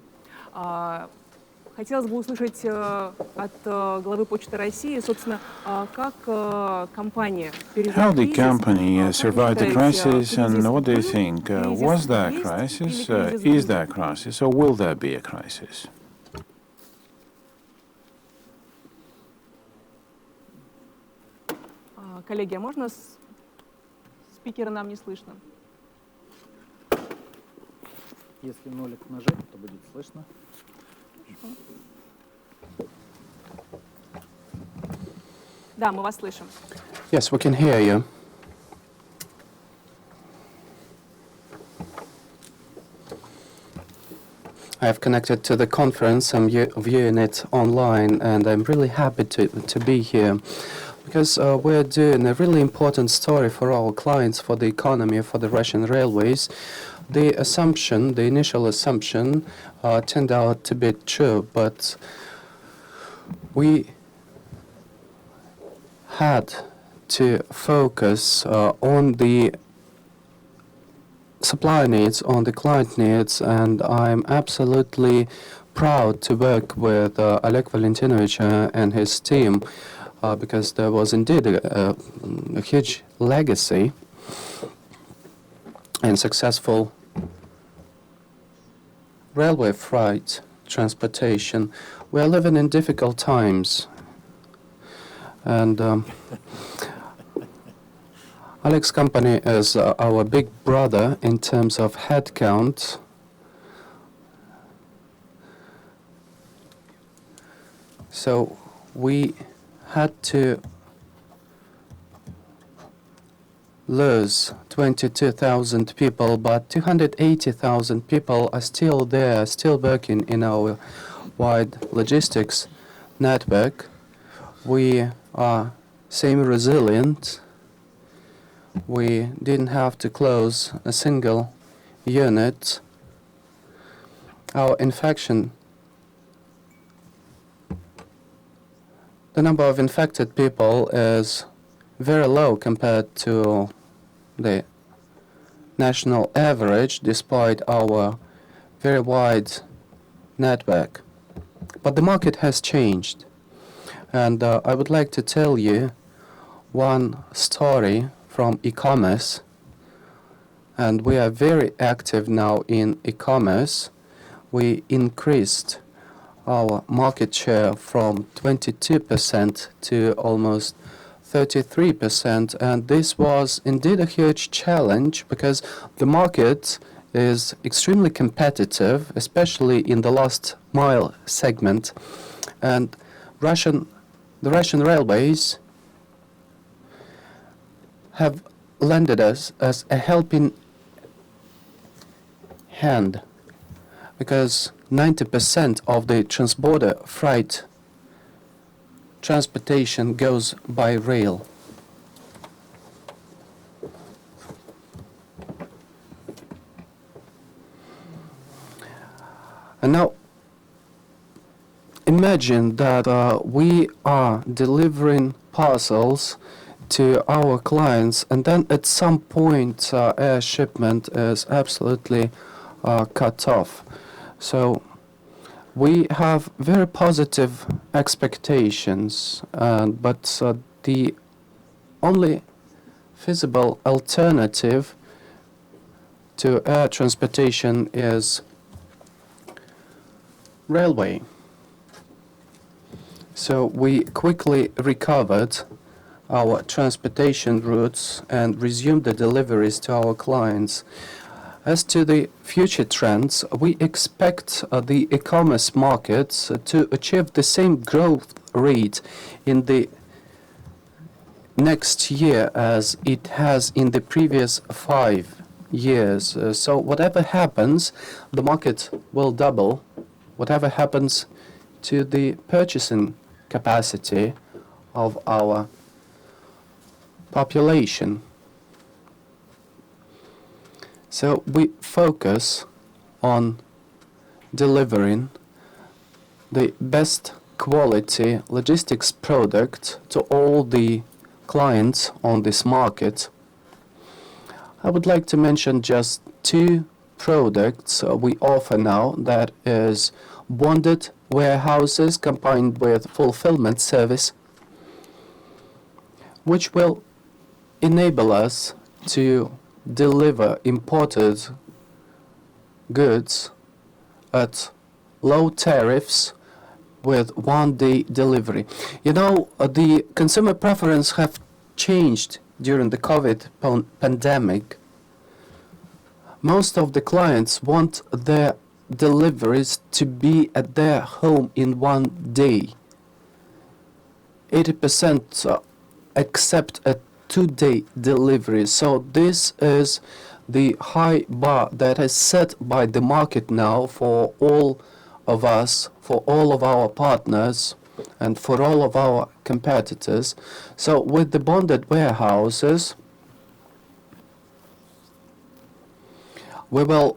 Хотелось бы услышать от главы Почты России, собственно, как компания How пережила the кризис, company как survived the считаете, crisis, and what do you был think? кризис, Was there a есть crisis? или кризис Is будет? there a crisis, or will there be a crisis? Коллеги, а можно спикера нам не слышно? Если нолик нажать, то будет слышно. Да, мы вас слышим. Yes, we can hear you. I have connected to the conference. I'm viewing it online, and I'm really happy to be here because we're doing a really important story for our clients, for the economy, for the Russian railways. The assumption, the initial assumption, turned out to be true, but we had to focus on the supply needs, on the client needs, and I'm absolutely proud to work with Oleg Valentinovich and his team because there was indeed a huge legacy and successful railway freight transportation. We are living in difficult times, and Oleg's company is our big brother in terms of headcount. So we had to lose 22,000 people, but 280,000 people are still there, still working in our wide logistics network. We are semi-resilient. We didn't have to close a single unit. Our infection, the number of infected people is very low compared to the national average, despite our very wide network. But the market has changed. And I would like to tell you one story from e-commerce. And we are very active now in e-commerce. We increased our market share from 22% to almost 33%, and this was indeed a huge challenge because the market is extremely competitive, especially in the last mile segment, and the Russian railways have lended us as a helping hand because 90% of the transborder freight transportation goes by rail. And now imagine that we are delivering parcels to our clients, and then at some point air shipment is absolutely cut off. So we have very positive expectations, but the only feasible alternative to air transportation is railway. So we quickly recovered our transportation routes and resumed the deliveries to our clients. As to the future trends, we expect the e-commerce markets to achieve the same growth rate in the next year as it has in the previous 5 years. So whatever happens, the market will double. Whatever happens to the purchasing capacity of our population. So we focus on delivering the best quality logistics product to all the clients on this market. I would like to mention just 2 products we offer now, that is bonded warehouses combined with fulfillment service, which will enable us to deliver imported goods at low tariffs with one-day delivery. You know, the consumer preference have changed during the COVID pandemic. Most of the clients want their deliveries to be at their home in one day. 80% accept a two-day delivery. So this is the high bar that is set by the market now for all of us, for all of our partners, and for all of our competitors. So with the bonded warehouses, we will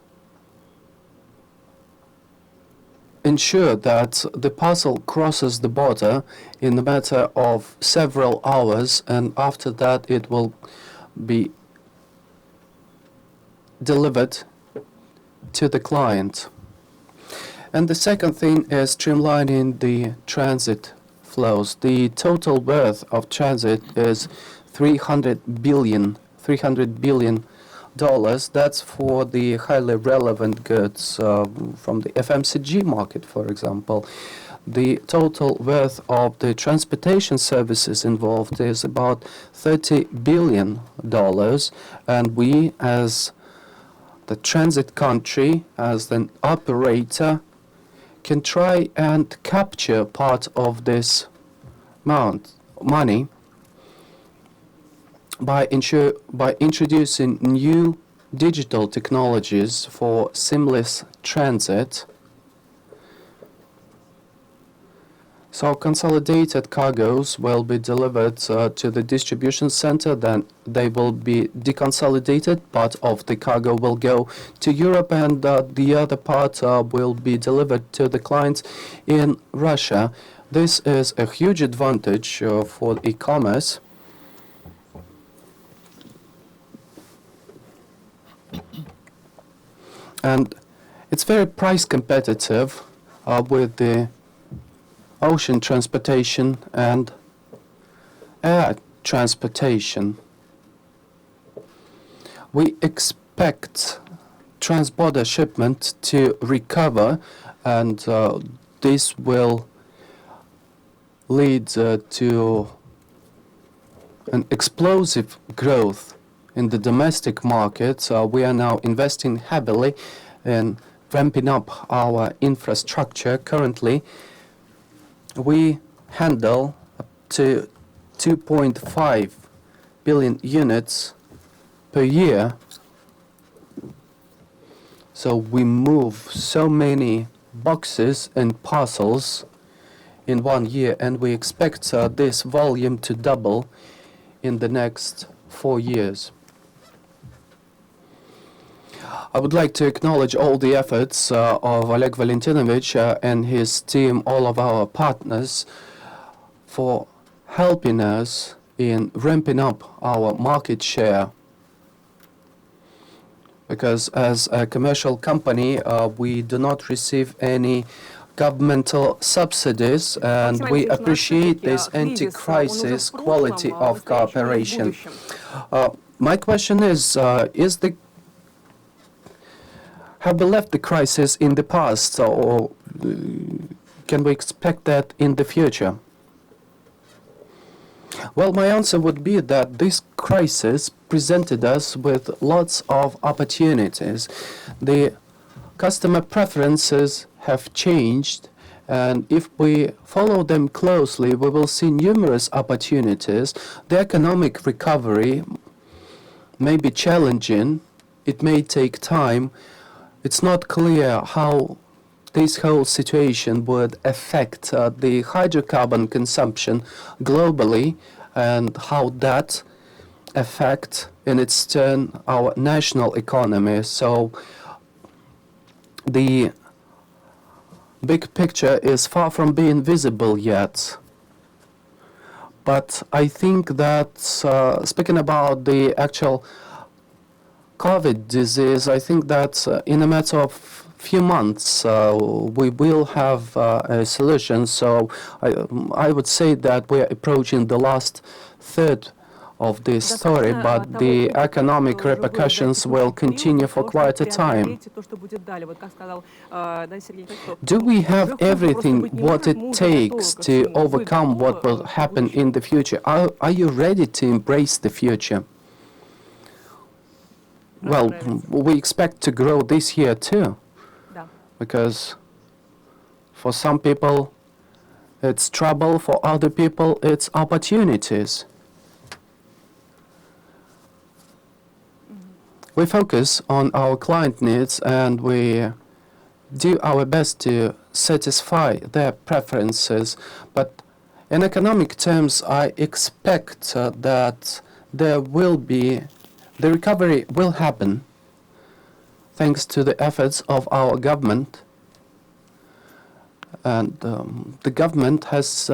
ensure that the parcel crosses the border in a matter of several hours, and after that it will be delivered to the client. And the second thing is streamlining the transit flows. The total worth of transit is $300 billion. That's for the highly relevant goods from the FMCG market, for example. The total worth of the transportation services involved is about $30 billion, and we, as the transit country, as an operator, can try and capture part of this money by introducing new digital technologies for seamless transit. So consolidated cargoes will be delivered to the distribution center, then they will be deconsolidated. Part of the cargo will go to Europe, and the other part will be delivered to the clients in Russia. This is a huge advantage for e-commerce. And it's very price competitive with the ocean transportation and air transportation. We expect transborder shipment to recover, and this will lead to an explosive growth in the domestic market. We are now investing heavily in ramping up our infrastructure. Currently, we handle up to 2.5 billion units per year. So we move so many boxes and parcels in 1 year, and we expect this volume to double in the next 4 years. I would like to acknowledge all the efforts of Oleg Valentinovich and his team, all of our partners, for helping us in ramping up our market share. Because as a commercial company, we do not receive any governmental subsidies, and we appreciate this anti-crisis quality of cooperation. My question is have we left the crisis in the past, or can we expect that in the future? Well, my answer would be that this crisis presented us with lots of opportunities. The customer preferences have changed, and if we follow them closely, we will see numerous opportunities. The economic recovery may be challenging. It may take time. It's not clear how this whole situation would affect the hydrocarbon consumption globally, and how that affect in its turn our national economy. So the big picture is far from being visible yet. But I think that speaking about the actual COVID disease, I think that in a matter of few months we will have a solution. So I would say that we are approaching the last third of this story, but the economic repercussions will continue for quite a time. Do we have everything what it takes to overcome what will happen in the future? Are you ready to embrace the future? Well, we expect to grow this year too, because for some people it's trouble, for other people it's opportunities. We focus on our client needs and we do our best to satisfy their preferences, but in economic terms I expect that the recovery will happen thanks to the efforts of our government, and the government has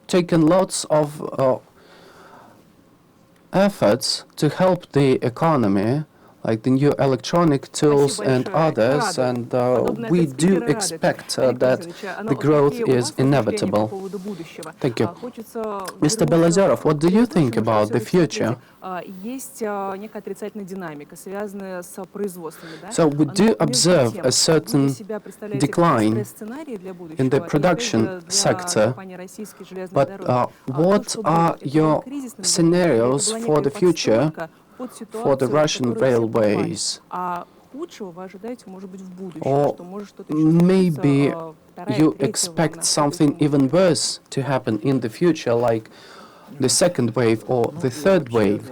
taken lots of efforts to help the economy, like the new electronic tools and others, and we do expect that the growth is inevitable. Thank you. Mr. Belozerov, what do you think about the future? So we do observe a certain decline in the production sector, but what are your scenarios for the future for the Russian railways? Or maybe you expect something even worse to happen in the future, like the second wave or the third wave?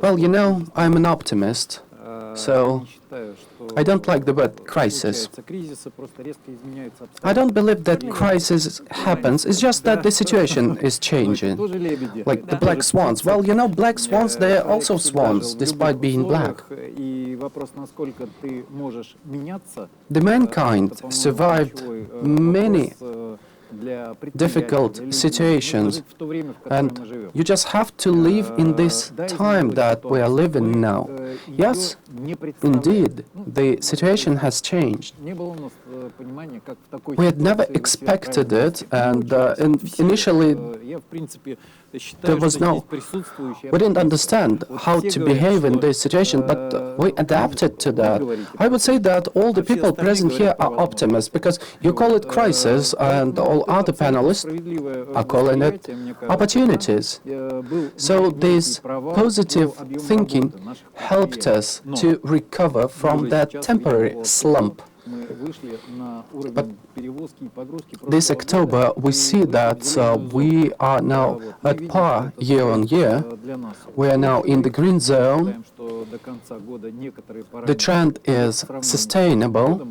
Well, you know, I'm an optimist, so I don't like the word crisis. I don't believe that crisis happens. It's just that the situation is changing. Like the black swans. Well, you know, black swans, they are also swans, despite being black. The mankind survived many difficult situations, and you just have to live in this time that we are living now. Yes, indeed, the situation has changed. We had never expected it, and initially there was we didn't understand how to behave in this situation, but we adapted to that. I would say that all the people present here are optimists, because you call it crisis, and all other panelists are calling it opportunities. So this positive thinking helped us to recover from that temporary slump. But this October, we see that we are now at par year on year. We are now in the green zone. The trend is sustainable,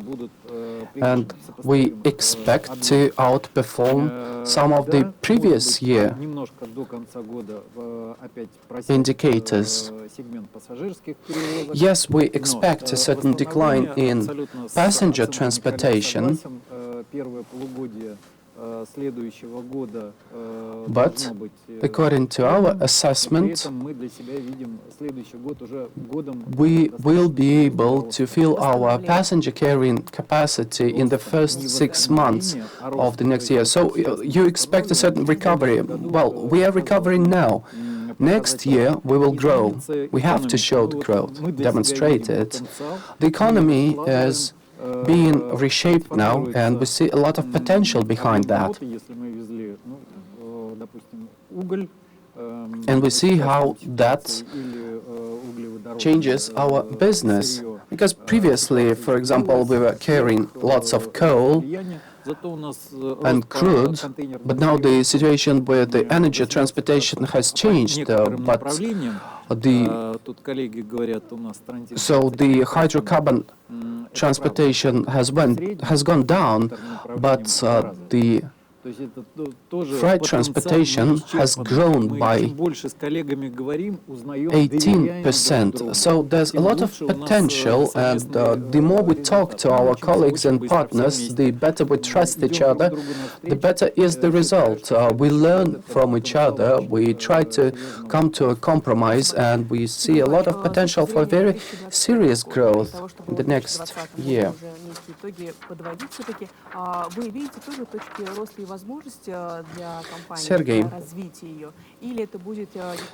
and we expect to outperform some of the previous year indicators. Yes, we expect a certain decline in passenger transportation, but according to our assessment, we will be able to fill our passenger carrying capacity in the first 6 months of the next year. So you expect a certain recovery. Well, we are recovering now. Next year we will grow. We have to show the growth, demonstrate it. The economy is being reshaped now, and we see a lot of potential behind that. And we see how that changes our business. Because previously, for example, we were carrying lots of coal and crude, but now the situation where the energy transportation has changed, but so the hydrocarbon transportation has gone down, but the Freight transportation has grown by 18%. So there's a lot of potential, and the more we talk to our colleagues and partners, the better we trust each other, the better is the result. We learn from each other, we try to come to a compromise, and we see a lot of potential for very serious growth in the next year. Sergey,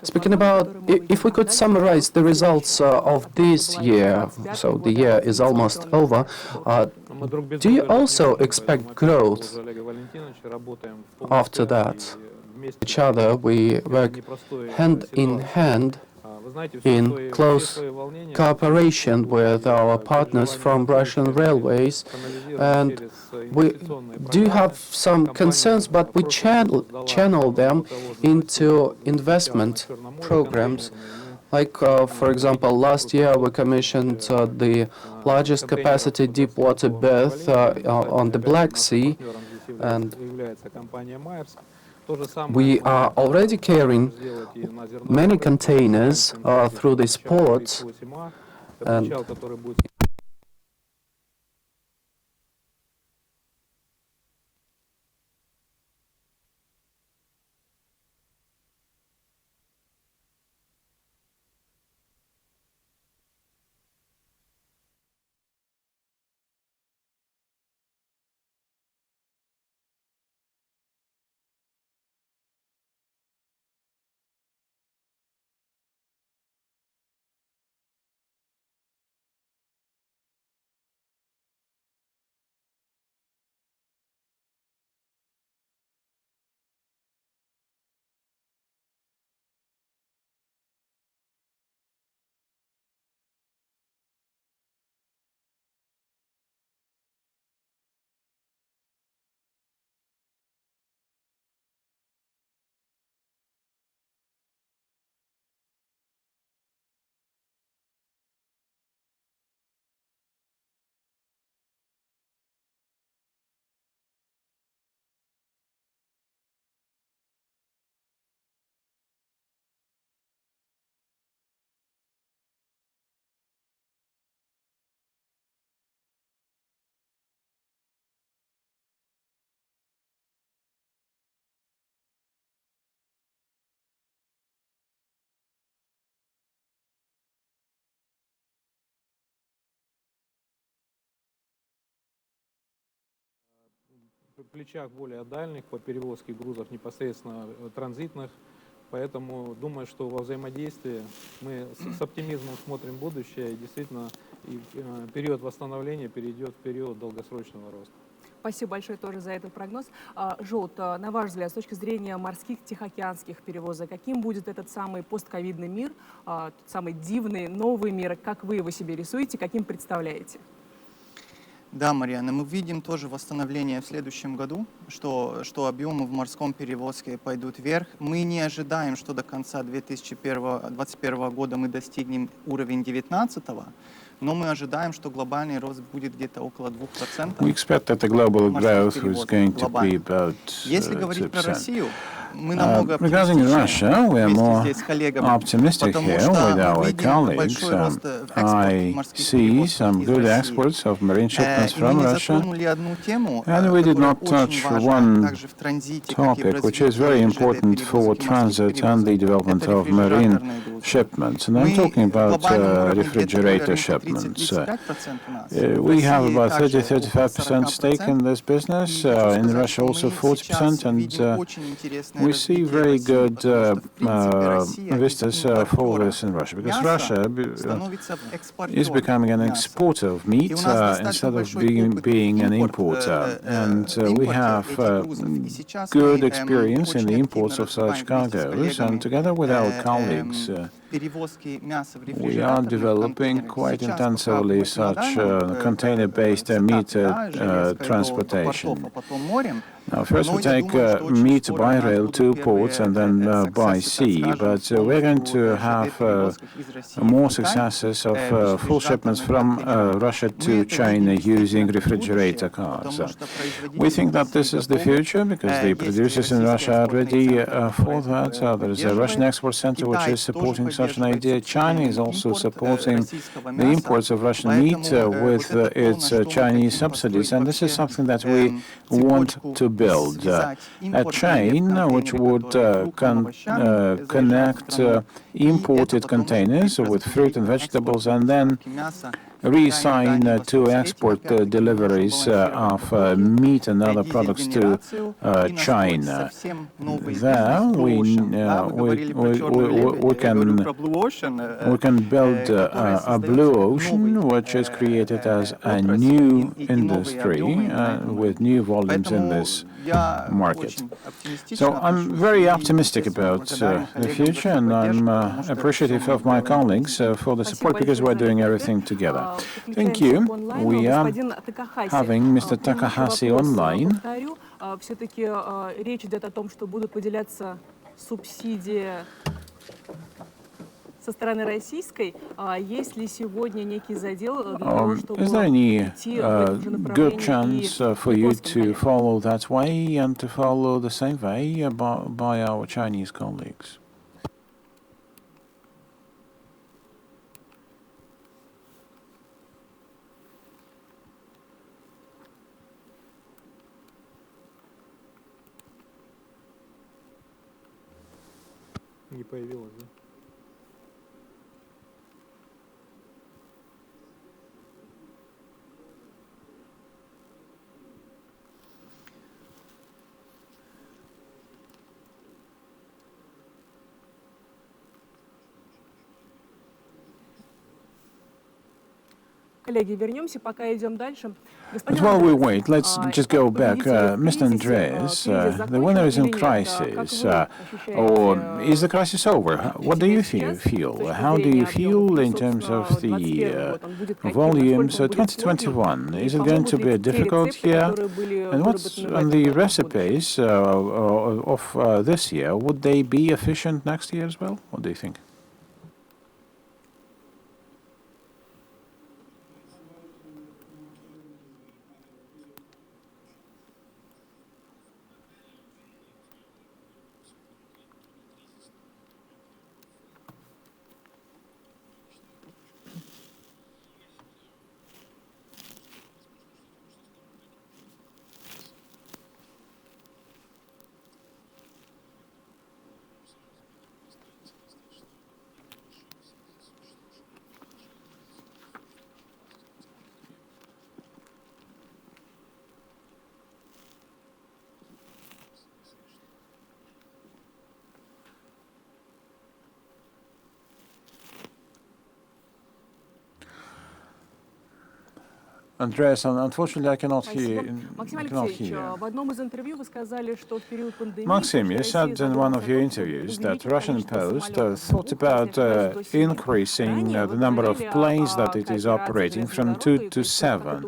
speaking about, if we could summarize the results of this year, so the year is almost over, do you also expect growth after that? Each other, we work hand in hand in close cooperation with our partners from Russian railways, and we do have some concerns, but we channel them into investment programs. Like, for example, last year we commissioned the largest capacity deep water berth on the Black Sea, and we are already carrying many containers through this port, and плечах более дальних по перевозке грузов непосредственно транзитных. Поэтому думаю, что во взаимодействии мы с оптимизмом смотрим в будущее, и действительно период восстановления перейдет в период долгосрочного роста. Спасибо большое тоже за этот прогноз. Жолт, на ваш взгляд, с точки зрения морских тихоокеанских перевозок, каким будет этот самый постковидный мир, тот самый дивный новый мир, как вы его себе рисуете, каким представляете? Да, Марьяна, мы видим тоже восстановление в следующем году, что объемы в морском перевозке пойдут вверх. Мы не ожидаем, что до конца 2021 года мы достигнем уровень 2019, но мы ожидаем, что глобальный рост будет где-то около 2%. We expect that the global growth is going to be about 2%. Если говорить про Россию, мы намного Regarding Russia, we are more optimistic here with our colleagues. I see some good exports of marine shipments from Russia, and we did not touch one topic which is very important for transit and the development of marine shipments, and I'm talking about refrigerator shipments. We have about 30-35% stake in this business, in Russia also 40%, and we see very good vistas for this in Russia, because Russia is becoming an exporter of meat instead of being an importer, and we have good experience in the imports of such cargoes, and together with our colleagues We are developing quite intensively such container-based meat transportation. Now, first we take meat by rail to ports and then by sea, but we're going to have more successes of full shipments from Russia to China using refrigerator cars. We think that this is the future because the producers in Russia are ready for that. There is a Russian export center which is supporting such an idea. China is also supporting the imports of Russian meat with its Chinese subsidies, and this is something that we want to build a chain which would connect imported containers with fruit and vegetables and then re-sign to export deliveries of meat and other products to China. There we can build a blue ocean which is created as a new industry with new volumes in this market. So I'm very optimistic about the future, and I'm appreciative of my colleagues for the support because we're doing everything together. Thank you. We are having Mr. Takahashi online. Все-таки речь идет о том, что будут выделяться субсидии со стороны российской. Есть ли сегодня некий задел для того, чтобы Is there any идти в этом же good направлении chance for you to follow that way and to follow the same way by our Chinese colleagues? Не появилось, да? Коллеги, вернемся, пока идем дальше. But while we wait, let's just go back. Mr. Andreas, the winner is in crisis, or is the crisis over? What do you feel? How do you feel in terms of the volumes? 2021, is it going to be a difficult year? And what's on the recipes of this year? Would they be efficient next year as well? What do you think? Andreas, unfortunately, I cannot hear you. В одном из интервью вы сказали, что в период пандемии Maxim, you said in one of your interviews that Russian Post thought about increasing the number of planes that it is operating from 2 to 7.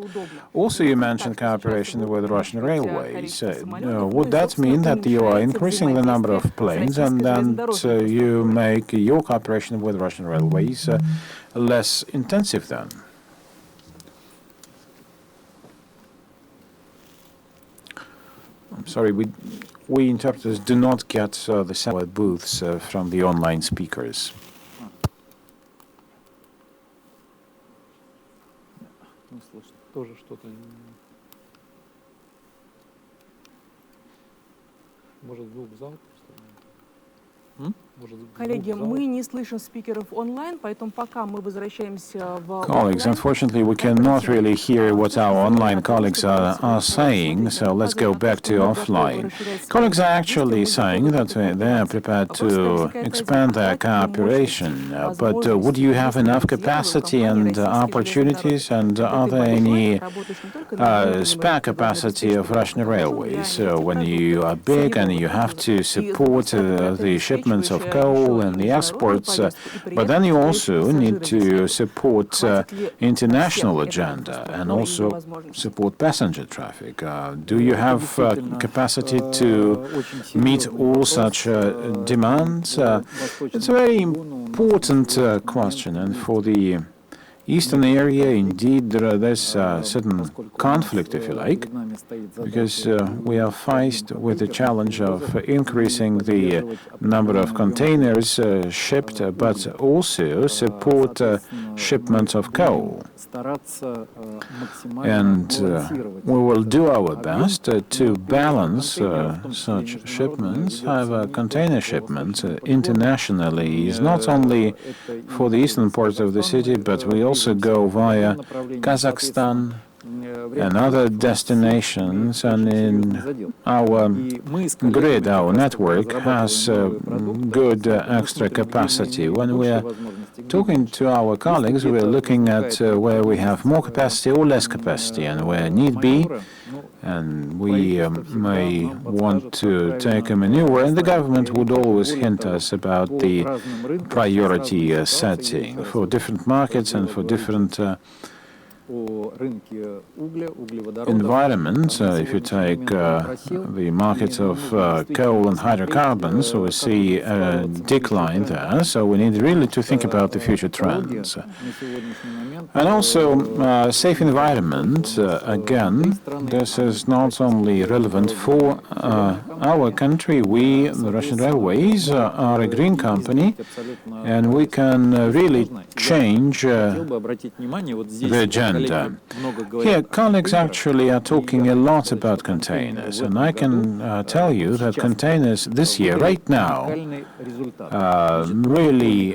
Also, you mentioned cooperation with Russian railways. Would that mean that you are increasing the number of planes and then you make your cooperation with Russian railways less intensive then? I'm sorry, we interpreters do not get the sound booths from the online speakers. Не слышно. Тоже что-то. Может, звук зал просто? Коллеги, мы не слышим спикеров онлайн, поэтому пока мы возвращаемся в Colleagues, unfortunately, we cannot really hear what our online colleagues are saying, so let's go back to offline. Colleagues are actually saying that they are prepared to expand their cooperation, but would you have enough capacity and opportunities, and are there any spare capacity of Russian railways when you are big and you have to support the shipments of coal and the exports, but then you also need to support international agenda and also support passenger traffic. Do you have capacity to meet all such demands? It's a very important question, and for the eastern area, indeed, there's a certain conflict, if you like, because we are faced with the challenge of increasing the number of containers shipped, but also support shipments of coal. And we will do our best to balance such shipments. However, container shipments internationally is not only for the eastern part of the city, but we also go via Kazakhstan and other destinations, and in our grid, our network has good extra capacity. When we are talking to our colleagues, we are looking at where we have more capacity or less capacity, and where need be, and we may want to take a maneuver, and the government would always hint us about the priority setting for different markets and for different environment. If you take the market of coal and hydrocarbons, we see a decline there, so we need really to think about the future trends. And also, safe environment, again, this is not only relevant for our country. We, the Russian Railways, are a green company, and we can really change the agenda. Here, colleagues actually are talking a lot about containers, and I can tell you that containers this year, right now, really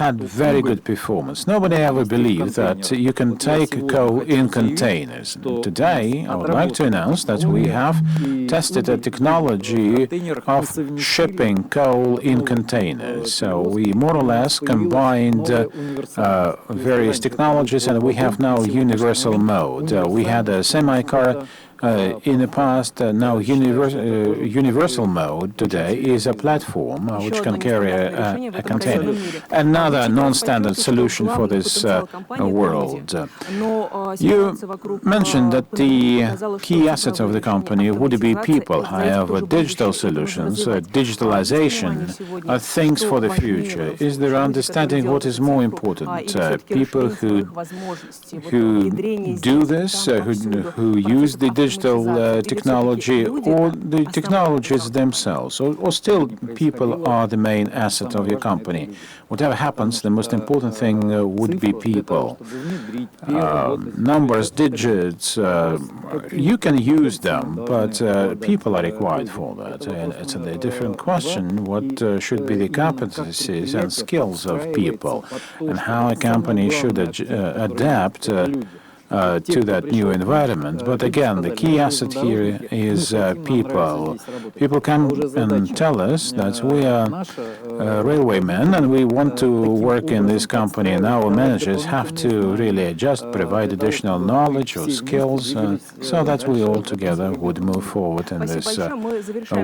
had very good performance. Nobody ever believed that you can take coal in containers. Today, I would like to announce that we have tested a technology of shipping coal in containers. So we more or less combined various technologies, and we have now universal mode. We had a semi-car in the past. Now universal mode today is a platform which can carry a container. Another non-standard solution for this world. You mentioned that the key asset of the company would be people. However, digital solutions, digitalization are things for the future. Is there understanding what is more important? People who do this, who use the digital technology, or the technologies themselves, or still people are the main asset of your company? Whatever happens, the most important thing would be people. Numbers, digits, you can use them, but people are required for that. And it's a different question, what should be the competencies and skills of people, and how a company should adapt to that new environment. But again, the key asset here is people. People come and tell us that we are railwaymen and we want to work in this company, and our managers have to really adjust, provide additional knowledge or skills, so that we all together would move forward in this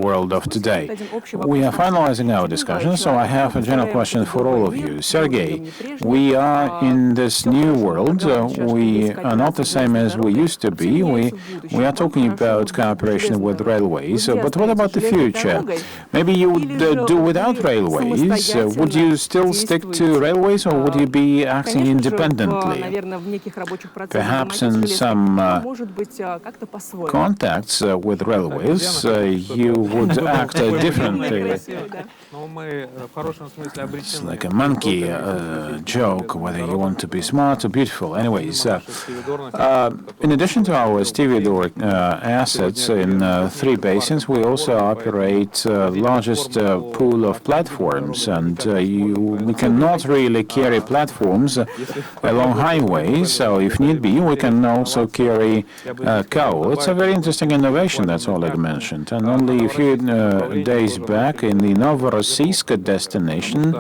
world of today. We are finalizing our discussion, so I have a general question for all of you. Sergei, we are in this new world. We are not the same as we used to be. We are talking about cooperation with railways, but what about the future? Maybe you would do without railways. Would you still stick to railways, or would you be acting independently? Perhaps in some contacts with railways, you would act differently. It's like a monkey joke, whether you want to be smart or beautiful. Anyways, in addition to our stevedore assets in 3 basins, we also operate largest pool of platforms, and we cannot really carry platforms along highways, so if need be, we can also carry coal. It's a very interesting innovation that Oleg mentioned, and only a few days back in the Novorossiysk destination,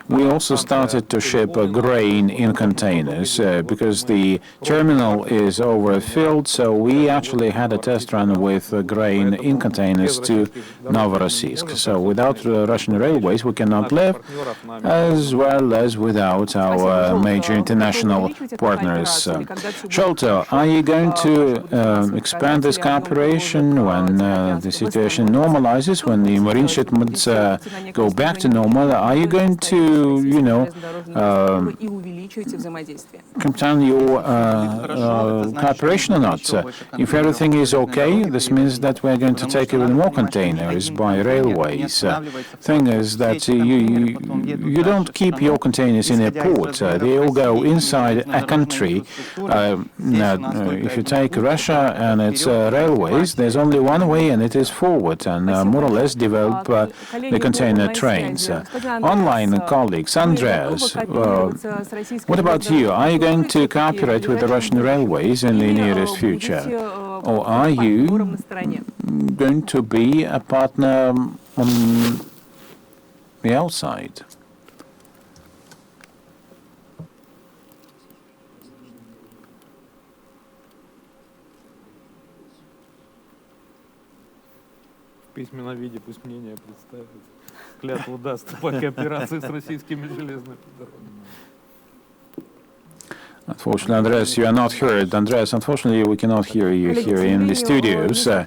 we also started to ship grain in containers because the terminal terminal is overfilled, so we actually had a test run with grain in containers to Novorossiysk. So without Russian railways, we cannot live, as well as without our major international partners. Sholto, are you going to expand this cooperation when the situation normalizes, when the marine shipments go back to normal? Are you going to, down your cooperation or not? If everything is okay, this means that we're going to take even more containers by railways. Thing is that you don't keep your containers in a port. They all go inside a country. If you take Russia and its railways, there's only one way, and it is forward, and more or less develop the container trains. Online colleagues, Andreas, what about you? Are you going to cooperate with the Russian railways in the nearest future? Or are you going to be a partner on the outside? В письменном виде пусть мнение представит. Клятву даст по кооперации с российскими железными дорогами. Unfortunately, Andreas, you are not heard. Andreas, unfortunately, we cannot hear you here in the studios. There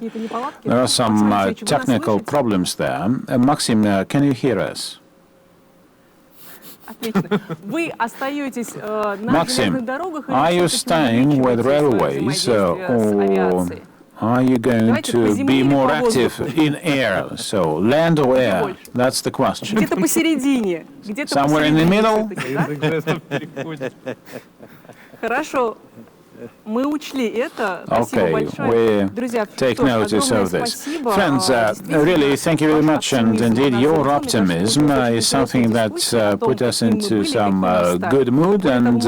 are some technical problems there. Maxim, can you hear us? Maxim, are you staying with railways, or are you going to be more active in air? So, land or air? That's the question. Somewhere in the middle? Хорошо. Мы учли это. Okay, we take notice of this. Friends, really, thank you very much. And indeed, your optimism is something that put us into some good mood. And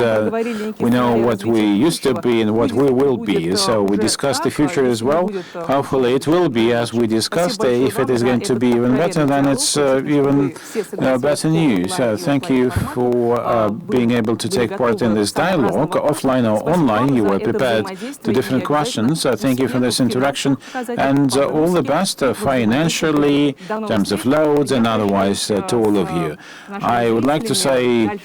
we know what we used to be and what we will be. So we discussed the future as well. Hopefully, it will be as we discussed. If it is going to be even better, then it's even better news. Thank you for being able to take part in this dialogue, offline or online. You were prepared to different questions. Thank you for this interaction, and all the best financially, in terms of loads and otherwise to all of you. I would like to say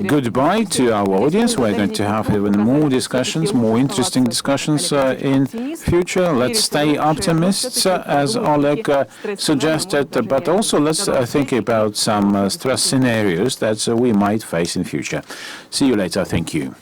goodbye to our audience. We're going to have even more discussions, more interesting discussions in future. Let's stay optimists, as Oleg suggested, but also let's think about some stress scenarios that we might face in future. See you later. Thank you.